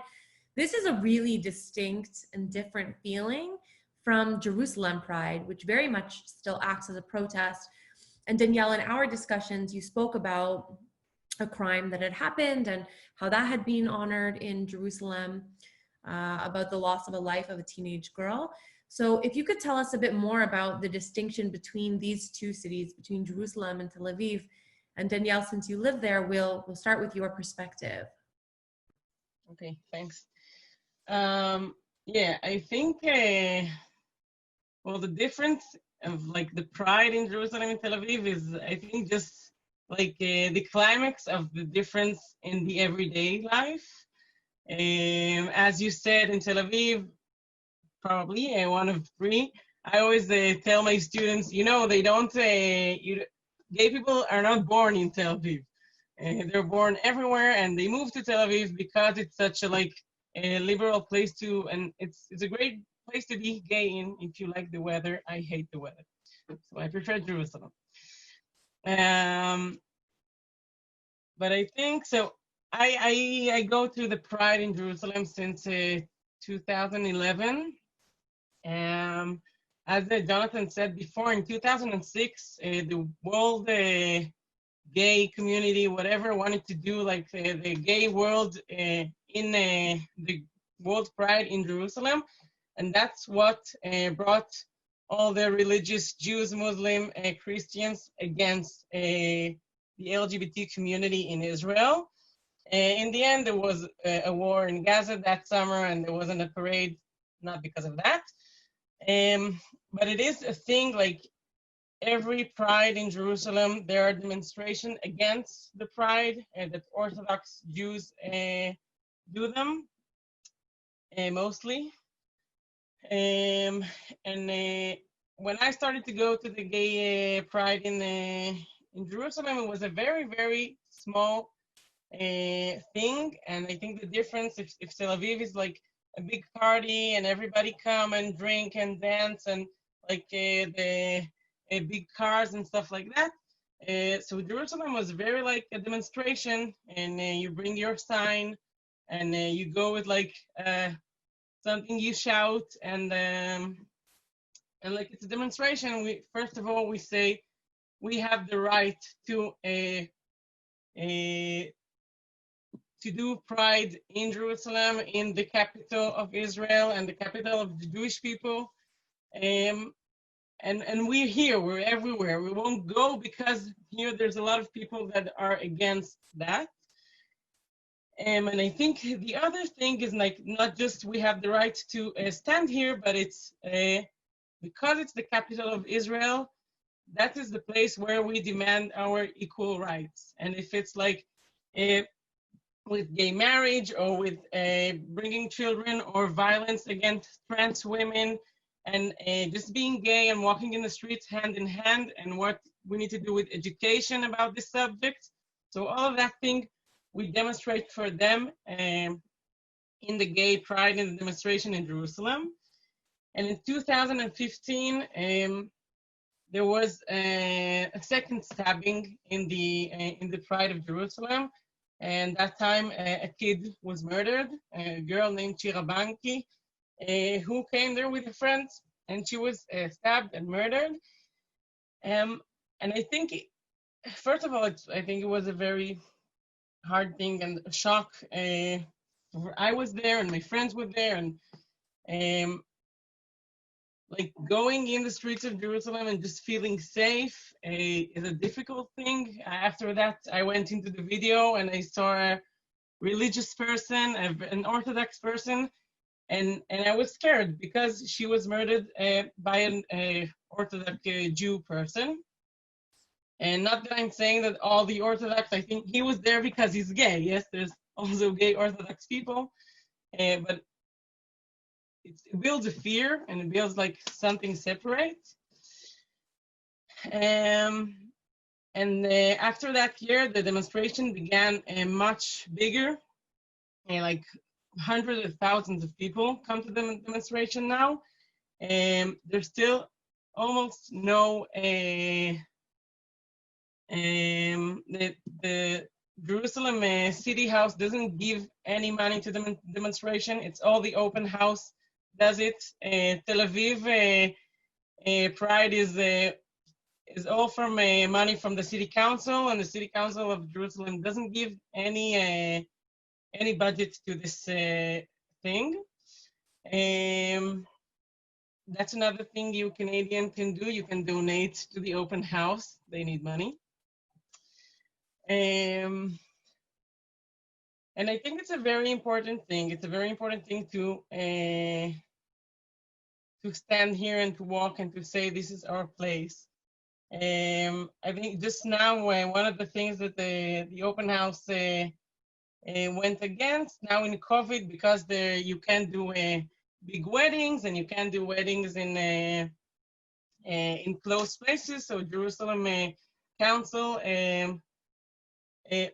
This is a really distinct and different feeling from Jerusalem Pride, which very much still acts as a protest. And Danielle, in our discussions, you spoke about a crime that had happened and how that had been honored in Jerusalem. About the loss of a life of a teenage girl. So if you could tell us a bit more about the distinction between these 2 cities, between Jerusalem and Tel Aviv. And Danielle, since you live there, we'll start with your perspective. Okay, thanks. Yeah, I think, the difference of the pride in Jerusalem and Tel Aviv is, I think, just the climax of the difference in the everyday life. As you said, in Tel Aviv, probably 1 of 3. I always tell my students, they don't, gay people are not born in Tel Aviv. They're born everywhere, and they move to Tel Aviv because it's such a liberal place to, and it's a great place to be gay in if you like the weather. I hate the weather, so I prefer Jerusalem. But I think so. I go to the Pride in Jerusalem since 2011. As Jonathan said before, in 2006, the world gay community, whatever, wanted to do like the gay world in the World Pride in Jerusalem. And that's what brought all the religious Jews, Muslim, Christians against the LGBT community in Israel. In the end, there was a war in Gaza that summer, and there wasn't a parade, not because of that. But it is a thing, like every Pride in Jerusalem, there are demonstrations against the Pride that Orthodox Jews do them, mostly. And when I started to go to the gay Pride in Jerusalem, it was a very, very small thing. And I think the difference, if Tel Aviv is like a big party and everybody come and drink and dance and like the big cars and stuff like that. So Jerusalem was very like a demonstration, and you bring your sign and you go with like something you shout, and like it's a demonstration. We first of all we say we have the right to do Pride in Jerusalem, in the capital of Israel and the capital of the Jewish people. And we're here, we're everywhere. We won't go because here there's a lot of people that are against that. And I think the other thing is like not just we have the right to stand here, but it's because it's the capital of Israel, that is the place where we demand our equal rights. And if it's like with gay marriage or with bringing children or violence against trans women, and just being gay and walking in the streets hand in hand, and what we need to do with education about this subject. So all of that thing we demonstrate for them in the gay pride and the demonstration in Jerusalem. And in 2015, there was a second stabbing in the Pride of Jerusalem. And that time a kid was murdered, a girl named Shira Banki, who came there with her friends, and she was stabbed and murdered. And I think, first of all, I think it was a very hard thing and a shock. I was there and my friends were there, and like going in the streets of Jerusalem and just feeling safe is a difficult thing. After that, I went into the video and I saw a religious person, an Orthodox person, and I was scared because she was murdered by an Orthodox Jew person. And not that I'm saying that all the Orthodox, I think he was there because he's gay. Yes, there's also gay Orthodox people, but it builds a fear and it builds like something separate. And after that year, the demonstration began much bigger, and like hundreds of thousands of people come to the demonstration now. There's still almost no, the Jerusalem City House doesn't give any money to the demonstration. It's all the open house does it. Tel Aviv Pride is all from money from the city council, and the city council of Jerusalem doesn't give any budget to this thing. That's another thing you Canadian can do. You can donate to the open house. They need money. And I think it's a very important thing. It's a very important thing to stand here and to walk and to say this is our place. I think just now one of the things that the open house went against now in COVID, because you can't do big weddings and you can't do weddings in closed places. So Jerusalem Council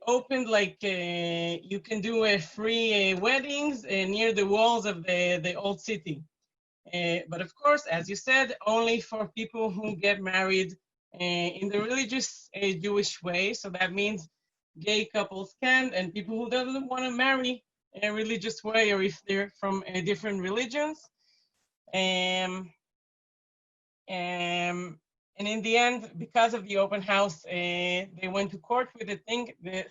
opened like you can do free weddings near the walls of the old city. But of course, as you said, only for people who get married in the religious Jewish way. So that means gay couples can, and people who doesn't want to marry in a religious way, or if they're from different religions. And in the end, because of the open house, they went to court with the thing. The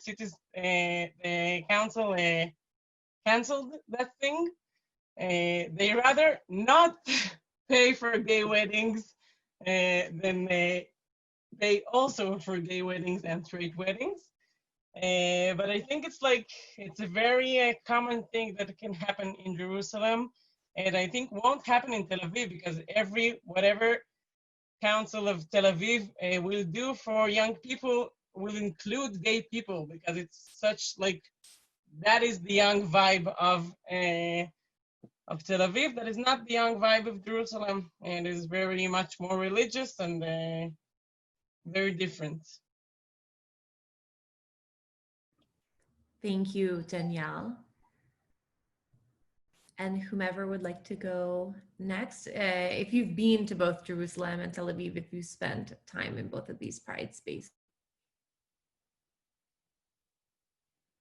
the council canceled that thing. They rather not pay for gay weddings than pay also for gay weddings and straight weddings. But I think it's a very common thing that can happen in Jerusalem, and I think won't happen in Tel Aviv, because whatever Council of Tel Aviv will do for young people will include gay people, because it's such that is the young vibe of Tel Aviv. That is not the young vibe of Jerusalem, and is very much more religious and very different. Thank you, Danielle. And whomever would like to go next, if you've been to both Jerusalem and Tel Aviv, if you spent time in both of these pride spaces.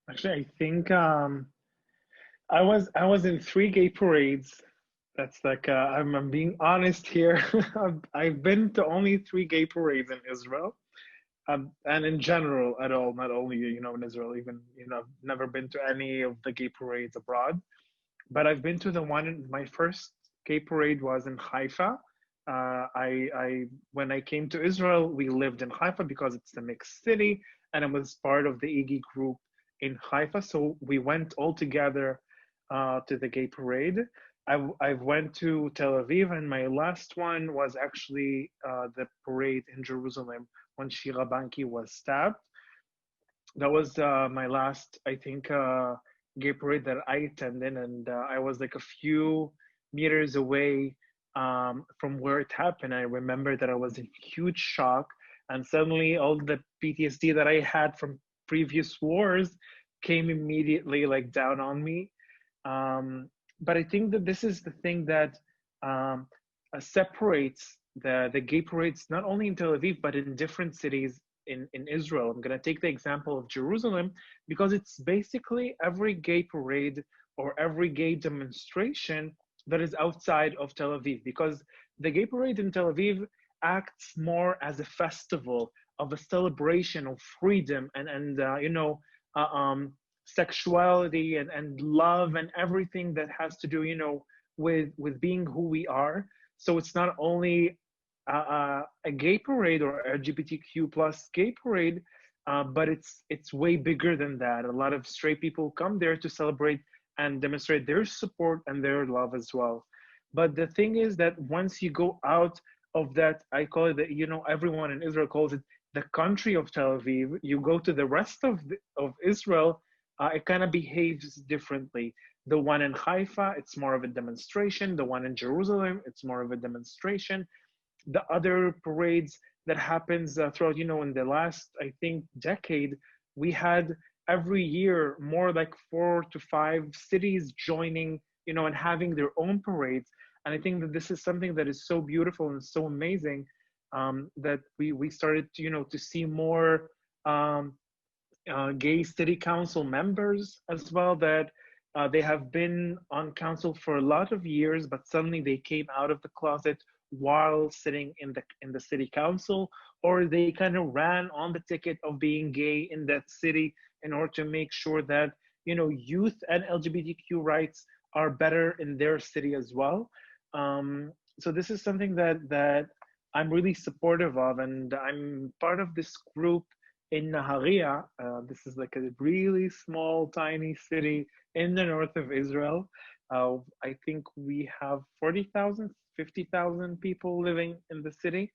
Actually, I think I was in 3 gay parades. That's I'm being honest here. I've been to only 3 gay parades in Israel, and in general at all, not only in Israel. Even I've never been to any of the gay parades abroad. But I've been to the one. My first gay parade was in Haifa. When I came to Israel, we lived in Haifa because it's a mixed city, and it was part of the IGI group in Haifa. So we went all together to the gay parade. I went to Tel Aviv, and my last one was actually the parade in Jerusalem when Shira Banki was stabbed. That was my last, I think, gay parade that I attended, and I was a few meters away from where it happened. I remember that I was in huge shock, and suddenly all the PTSD that I had from previous wars came immediately down on me. But I think that this is the thing that separates the gay parades, not only in Tel Aviv, but in different cities in Israel. I'm going to take the example of Jerusalem because it's basically every gay parade or every gay demonstration that is outside of Tel Aviv, because the gay parade in Tel Aviv acts more as a festival of a celebration of freedom and sexuality and love and everything that has to do with being who we are. So it's not only a gay parade or LGBTQ plus gay parade, but it's way bigger than that. A lot of straight people come there to celebrate and demonstrate their support and their love as well. But the thing is that once you go out of that, I call it everyone in Israel calls it the country of Tel Aviv. You go to the rest of Israel, it kind of behaves differently. The one in Haifa, it's more of a demonstration. The one in Jerusalem, it's more of a demonstration. The other parades that happens throughout, in the last, I think, decade, we had every year more like 4 to 5 cities joining, and having their own parades. And I think that this is something that is so beautiful and so amazing that we started, to see more gay city council members as well, that they have been on council for a lot of years, but suddenly they came out of the closet while sitting in the city council, or they kind of ran on the ticket of being gay in that city in order to make sure that youth and LGBTQ rights are better in their city as well. So this is something that I'm really supportive of, and I'm part of this group in Nahariya. This is like a really small, tiny city in the north of Israel. I think we have 40,000, 50,000 people living in the city,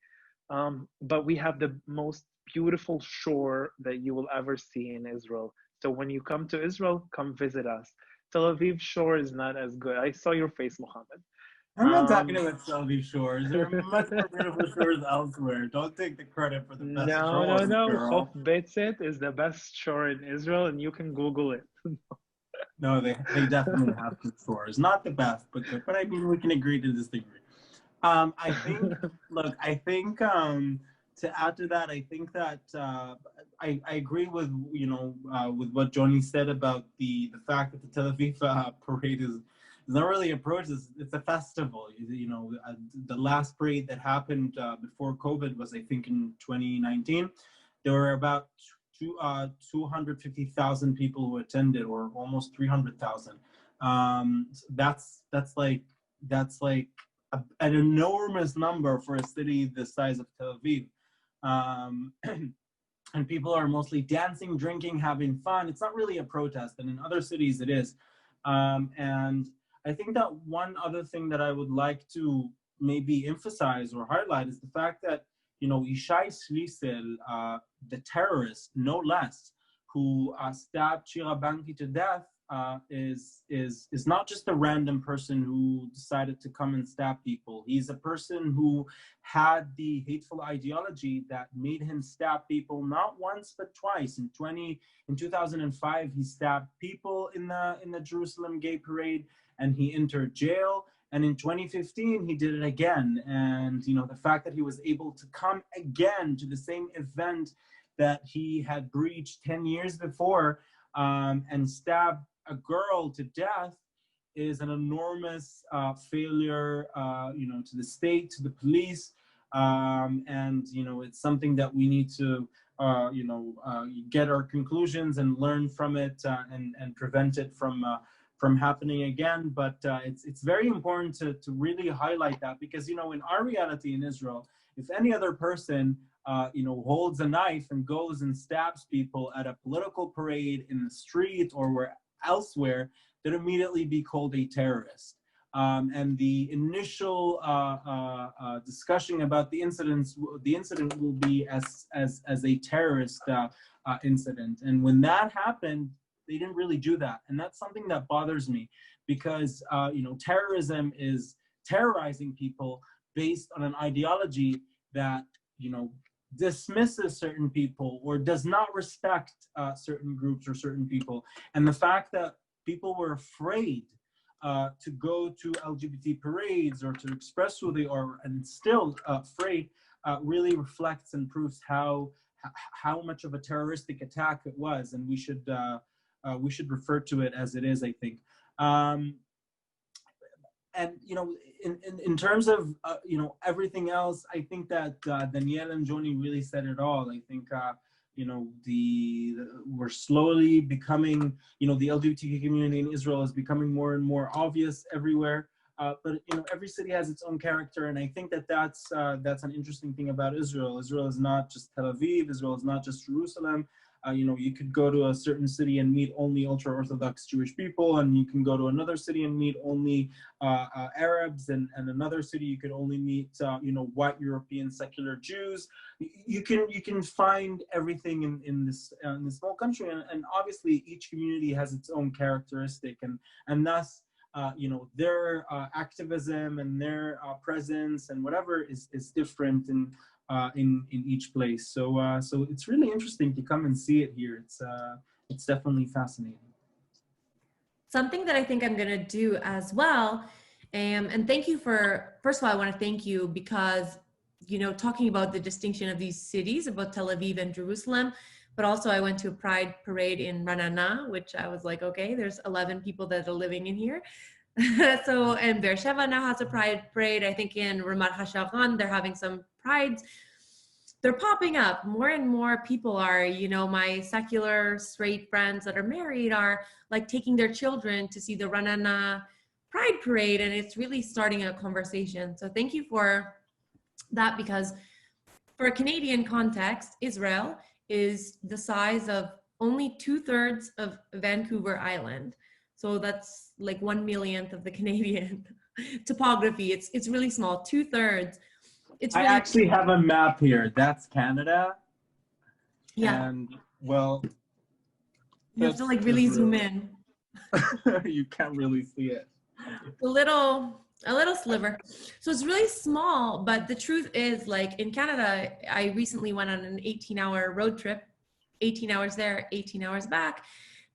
but we have the most beautiful shore that you will ever see in Israel. So when you come to Israel, come visit us. Tel Aviv shore is not as good. I saw your face, Mohammed. I'm not talking about Tel Aviv shores. There are much more beautiful shores elsewhere. Don't take the credit for the best shores. No. Girl. Hof Betzet is the best shore in Israel, and you can Google it. No, they definitely have good shores. Not the best, but good. But I mean, we can agree to disagree. I think, look, I think to add to that, I think that I agree with with what Johnny said about the fact that the Tel Aviv parade is not really a protest; it's a festival. The last parade that happened before COVID was, I think, in 2019. There were about 250,000 people who attended, or almost 300,000. That's like an enormous number for a city the size of Tel Aviv. And people are mostly dancing, drinking, having fun. It's not really a protest, and in other cities it is. And I think that one other thing that I would like to maybe emphasize or highlight is the fact that, Yishai Shlisel, the terrorist, no less, who stabbed Shira Banki to death, is not just a random person who decided to come and stab people. He's a person who had the hateful ideology that made him stab people not once but twice. In 2005, he stabbed people in the Jerusalem Gay Parade, and he entered jail. And in 2015, he did it again. And the fact that he was able to come again to the same event that he had breached 10 years before, and stab a girl to death, is an enormous failure, to the state, to the police, and it's something that we need to, get our conclusions and learn from it, and prevent it from happening again. But it's very important to really highlight that, because in our reality in Israel, if any other person holds a knife and goes and stabs people at a political parade, in the street, or elsewhere, they'd immediately be called a terrorist. And the initial discussion about the incident will be as a terrorist incident. And when that happened, they didn't really do that, and that's something that bothers me, because terrorism is terrorizing people based on an ideology that dismisses certain people or does not respect certain groups or certain people. And the fact that people were afraid to go to LGBT parades or to express who they are, and still afraid, really reflects and proves how much of a terroristic attack it was. And we should refer to it as it is, I think. And in terms of everything else, I think that Danielle and Johnny really said it all. I think we're slowly becoming, the LGBTQ community in Israel is becoming more and more obvious everywhere. But every city has its own character, and I think that that's an interesting thing about Israel. Israel is not just Tel Aviv. Israel is not just Jerusalem. You could go to a certain city and meet only ultra-Orthodox Jewish people, and you can go to another city and meet only Arabs, and another city you could only meet white European secular Jews. You can find everything in this small country, and obviously each community has its own characteristic, and thus their activism and their presence and whatever is different in each place. So it's really interesting to come and see it here. It's definitely fascinating. Something that I think I'm gonna do as well, and thank you first of all, I want to thank you, because talking about the distinction of these cities, about Tel Aviv and Jerusalem, but also I went to a pride parade in Ranana, which I was like, okay, there's 11 people that are living in here. So, and Beersheba now has a pride parade. I think in Ramat HaSharon, they're having some prides. They're popping up. More and more people are, my secular straight friends that are married are like taking their children to see the Ranana pride parade, and it's really starting a conversation. So thank you for that, because for a Canadian context, Israel is the size of only 2/3 of Vancouver Island. So that's like 1/1,000,000th of the Canadian topography. It's really small, 2/3. It's really, I actually have a map here. That's Canada. Yeah. And well, you have to like really zoom in. You can't really see it. A little sliver. So it's really small, but the truth is, like in Canada, I recently went on an 18-hour road trip, 18 hours there, 18 hours back.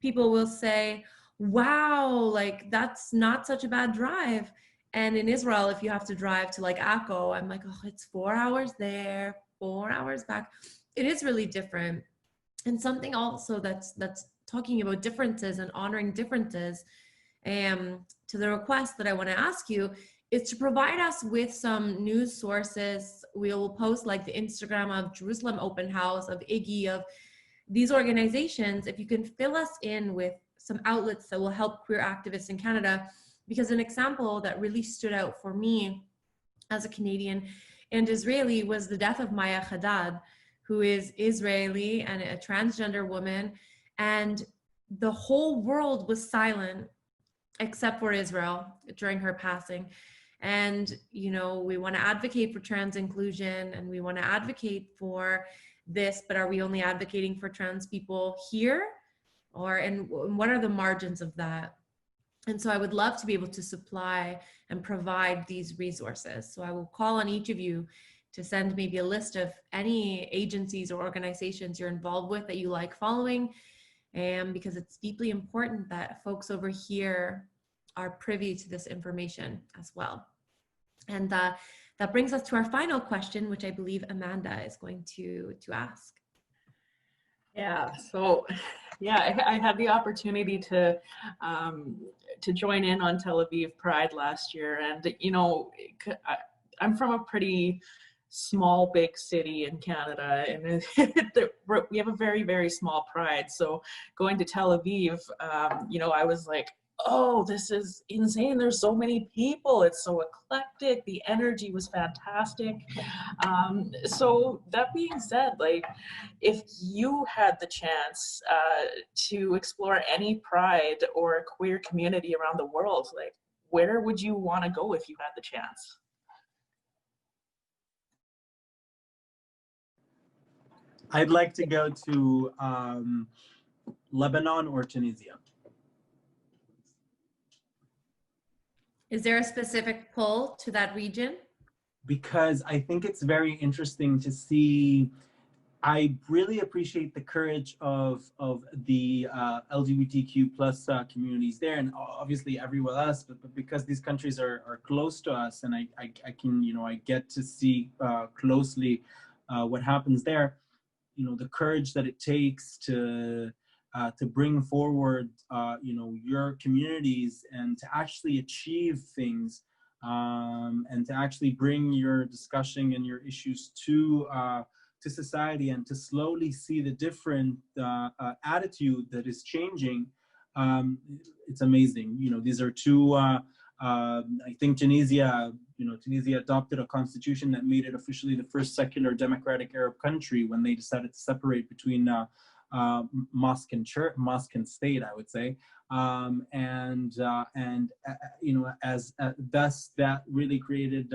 People will say, wow, like that's not such a bad drive. And in Israel, if you have to drive to like Akko, I'm like, oh, it's 4 hours there, 4 hours back. It is really different. And something also that's talking about differences and honoring differences, to the request that I want to ask you is to provide us with some news sources. We'll post like the Instagram of Jerusalem Open House, of Iggy, of these organizations. If you can fill us in with some outlets that will help queer activists in Canada, because an example that really stood out for me as a Canadian and Israeli was the death of Maya Haddad, who is Israeli and a transgender woman. And the whole world was silent except for Israel during her passing. And, you know, we want to advocate for trans inclusion and we want to advocate for this, but are we only advocating for trans people here? And what are the margins of that? And so I would love to be able to supply and provide these resources. So I will call on each of you to send maybe a list of any agencies or organizations you're involved with that you like following, because it's deeply important that folks over here are privy to this information as well. And that brings us to our final question, which I believe Amanda is going to ask. Yeah, so yeah, I had the opportunity to join in on Tel Aviv Pride last year, and you know, I'm from a pretty small big city in Canada, and we have a very, very small Pride. So going to Tel Aviv, you know, I was like, oh, this is insane. There's so many people. It's so eclectic. The energy was fantastic. So that being said, like, if you had the chance to explore any Pride or queer community around the world, like, where would you want to go if you had the chance? I'd like to go to Lebanon or Tunisia. Is there a specific pull to that region? Because I think it's very interesting to see. I really appreciate the courage of the LGBTQ plus communities there, and obviously everywhere else. But because these countries are close to us, and I can, you know, I get to see closely what happens there. You know, the courage that it takes to bring forward, you know, your communities and to actually achieve things, and to actually bring your discussion and your issues to society, and to slowly see the different attitude that is changing. It's amazing. You know, these are two, I think Tunisia adopted a constitution that made it officially the first secular democratic Arab country when they decided to separate between mosque and church, mosque and state, I would say. You know, as thus that really created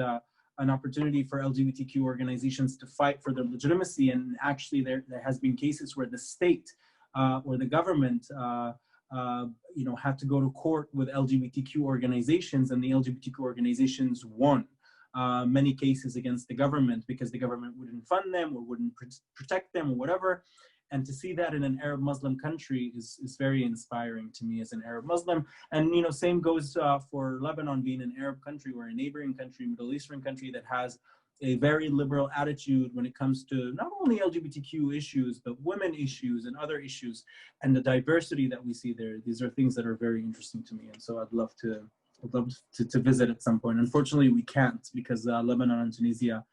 an opportunity for LGBTQ organizations to fight for their legitimacy. And actually there has been cases where the state or the government you know, had to go to court with LGBTQ organizations, and the LGBTQ organizations won many cases against the government because the government wouldn't fund them or wouldn't protect them or whatever. And to see that in an Arab Muslim country is very inspiring to me as an Arab Muslim. And, you know, same goes for Lebanon being an Arab country or a neighboring country, Middle Eastern country that has a very liberal attitude when it comes to not only LGBTQ issues, but women issues and other issues, and the diversity that we see there. These are things that are very interesting to me. And so I'd love to visit at some point. Unfortunately, we can't because Lebanon and Tunisia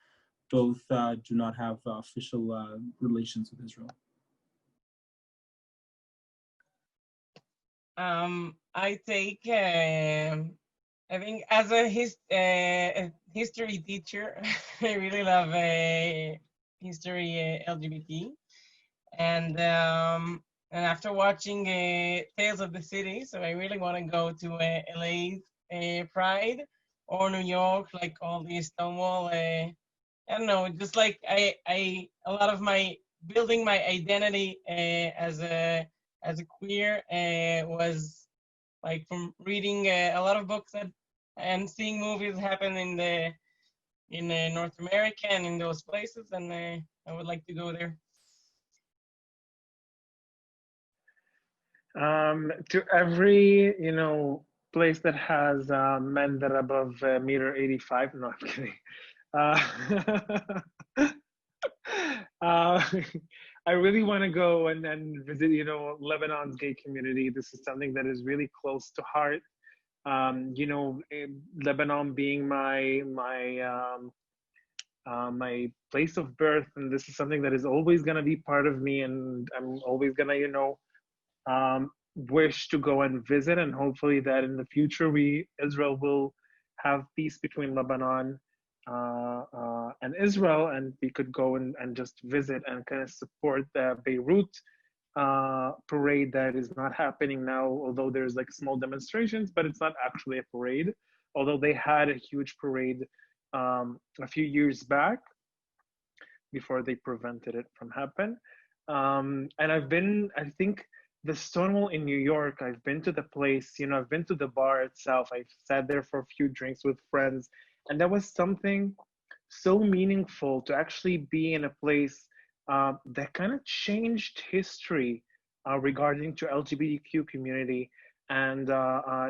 both do not have official relations with Israel. I take, I think as a history teacher, I really love history LGBT. And after watching Tales of the City, so I really want to go to LA's Pride or New York, like all the Stonewall. I don't know, just like a lot of my building my identity as a queer was like from reading a lot of books and seeing movies happen in North America and in those places, and I would like to go there. To every, you know, place that has men that are above 1.85 meters. No, I'm kidding. Uh, I really want to go and visit, Lebanon's gay community. This is something that is really close to heart. Lebanon being my place of birth, and this is something that is always gonna be part of me, and I'm always gonna, wish to go and visit, and hopefully that in the future Israel will have peace between Lebanon and Israel, and we could go and just visit and kind of support the Beirut parade that is not happening now, although there's like small demonstrations, but it's not actually a parade, although they had a huge parade a few years back before they prevented it from happening. And I think the Stonewall in New York, I've been to the place, I've been to the bar itself. I've sat there for a few drinks with friends, and that was something so meaningful to actually be in a place that kind of changed history regarding to LGBTQ community. And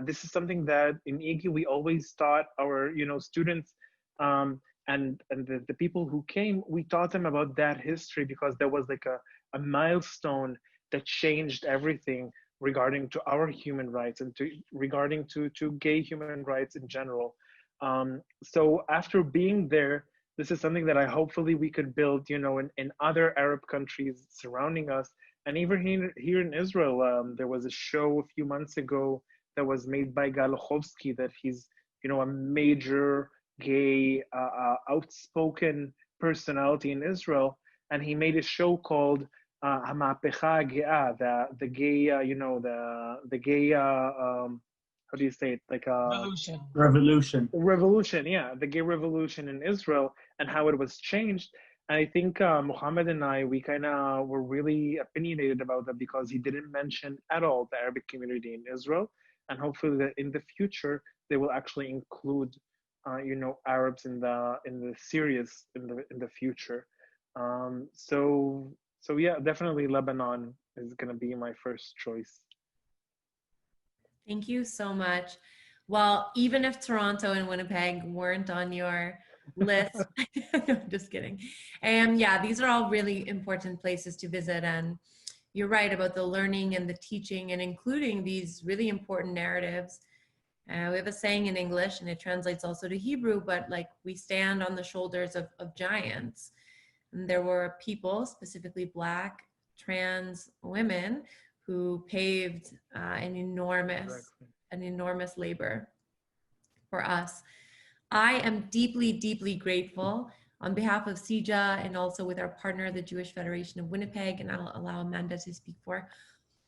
this is something that in IGI we always taught our students and the people who came, we taught them about that history, because there was like a milestone that changed everything regarding to our human rights and regarding to gay human rights in general. So after being there, this is something that hopefully we could build, in other Arab countries surrounding us. And even here in Israel, there was a show a few months ago that was made by Galochovsky, that he's, a major gay, outspoken personality in Israel. And he made a show called Hamapecha Ge'a, the gay, the gay, how do you say it? Like revolution, yeah, the gay revolution in Israel, and how it was changed. And I think Mohammed and I, we kind of were really opinionated about that, because he didn't mention at all the Arabic community in Israel. And hopefully that in the future they will actually include, Arabs in the series in the future. So yeah, definitely Lebanon is gonna be my first choice. Thank you so much. Well, even if Toronto and Winnipeg weren't on your list, no, I'm just kidding. And yeah, these are all really important places to visit. And you're right about the learning and the teaching and including these really important narratives. We have a saying in English, and it translates also to Hebrew, but like, we stand on the shoulders of giants. And there were people, specifically Black, trans women, who paved an enormous labor for us. I am deeply, deeply grateful on behalf of CIJA and also with our partner, the Jewish Federation of Winnipeg, and I'll allow Amanda to speak for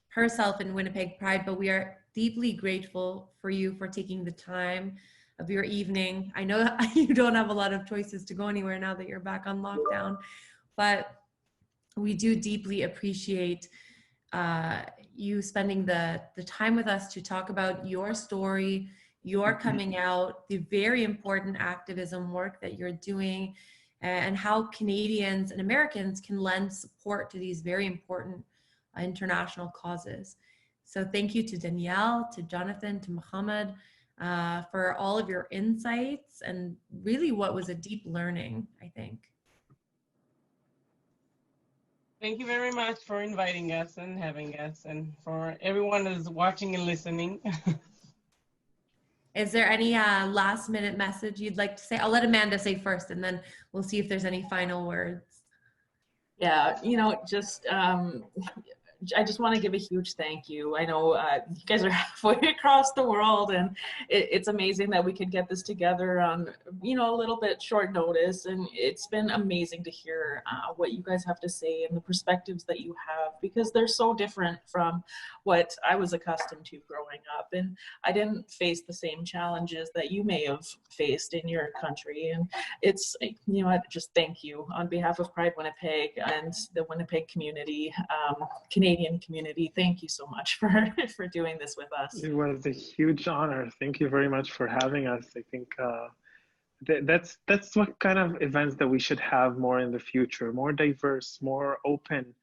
herself in Winnipeg Pride, but we are deeply grateful for you for taking the time of your evening. I know that you don't have a lot of choices to go anywhere now that you're back on lockdown, but we do deeply appreciate you spending the time with us to talk about your story, your coming out, the very important activism work that you're doing, and how Canadians and Americans can lend support to these very important international causes. So thank you to Danielle, to Jonathan, to Mohammed, for all of your insights and really what was a deep learning, I think. Thank you very much for inviting us and having us, and for everyone who's watching and listening. Is there any last minute message you'd like to say? I'll let Amanda say first, and then we'll see if there's any final words. Yeah, I just want to give a huge thank you. I know you guys are halfway across the world, and it's amazing that we could get this together on, a little bit short notice. And it's been amazing to hear what you guys have to say and the perspectives that you have, because they're so different from what I was accustomed to growing up. And I didn't face the same challenges that you may have faced in your country. And it's, just thank you on behalf of Pride Winnipeg and the Winnipeg community, Canadian community. Thank you so much for doing this with us. It was a huge honor. Thank you very much for having us. I think that's what kind of events that we should have more in the future, more diverse, more open,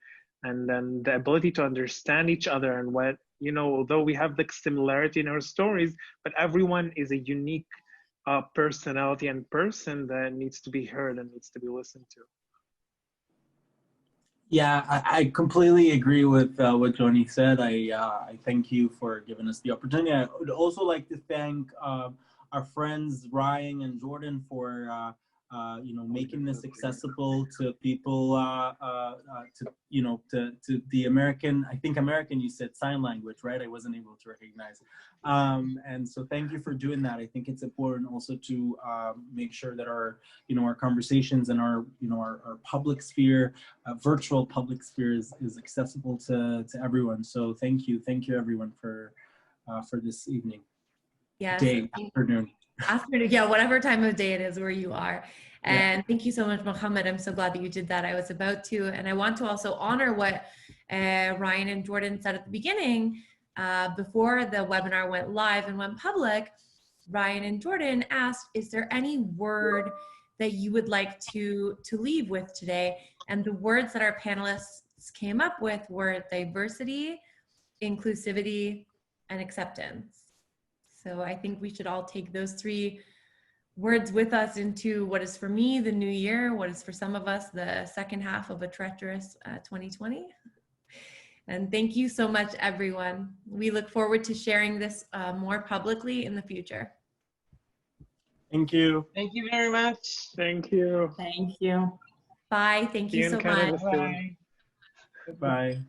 and then the ability to understand each other. And what, although we have the similarity in our stories, but everyone is a unique personality and person that needs to be heard and needs to be listened to. Yeah, I completely agree with what Johnny said. I thank you for giving us the opportunity. I would also like to thank our friends Ryan and Jordan for making this accessible to people to the American. I think American. You said sign language, right? I wasn't able to recognize. And so thank you for doing that. I think it's important also to make sure that our conversations and our public sphere, virtual public sphere is accessible to everyone. So thank you everyone for this evening, Yes. day, afternoon. Afternoon, yeah, whatever time of day it is where you are. And thank you so much, Mohammed. I'm so glad that you did that. I was about to, and I want to also honor what Ryan and Jordan said at the beginning. Before the webinar went live and went public, Ryan and Jordan asked, is there any word that you would like to leave with today? And the words that our panelists came up with were diversity, inclusivity, and acceptance. So I think we should all take those three words with us into what is for me the new year, what is for some of us the second half of a treacherous 2020. And thank you so much, everyone. We look forward to sharing this more publicly in the future. Thank you. Thank you very much. Thank you. Thank you. Bye. Thank you so much. Soon. Bye. Bye.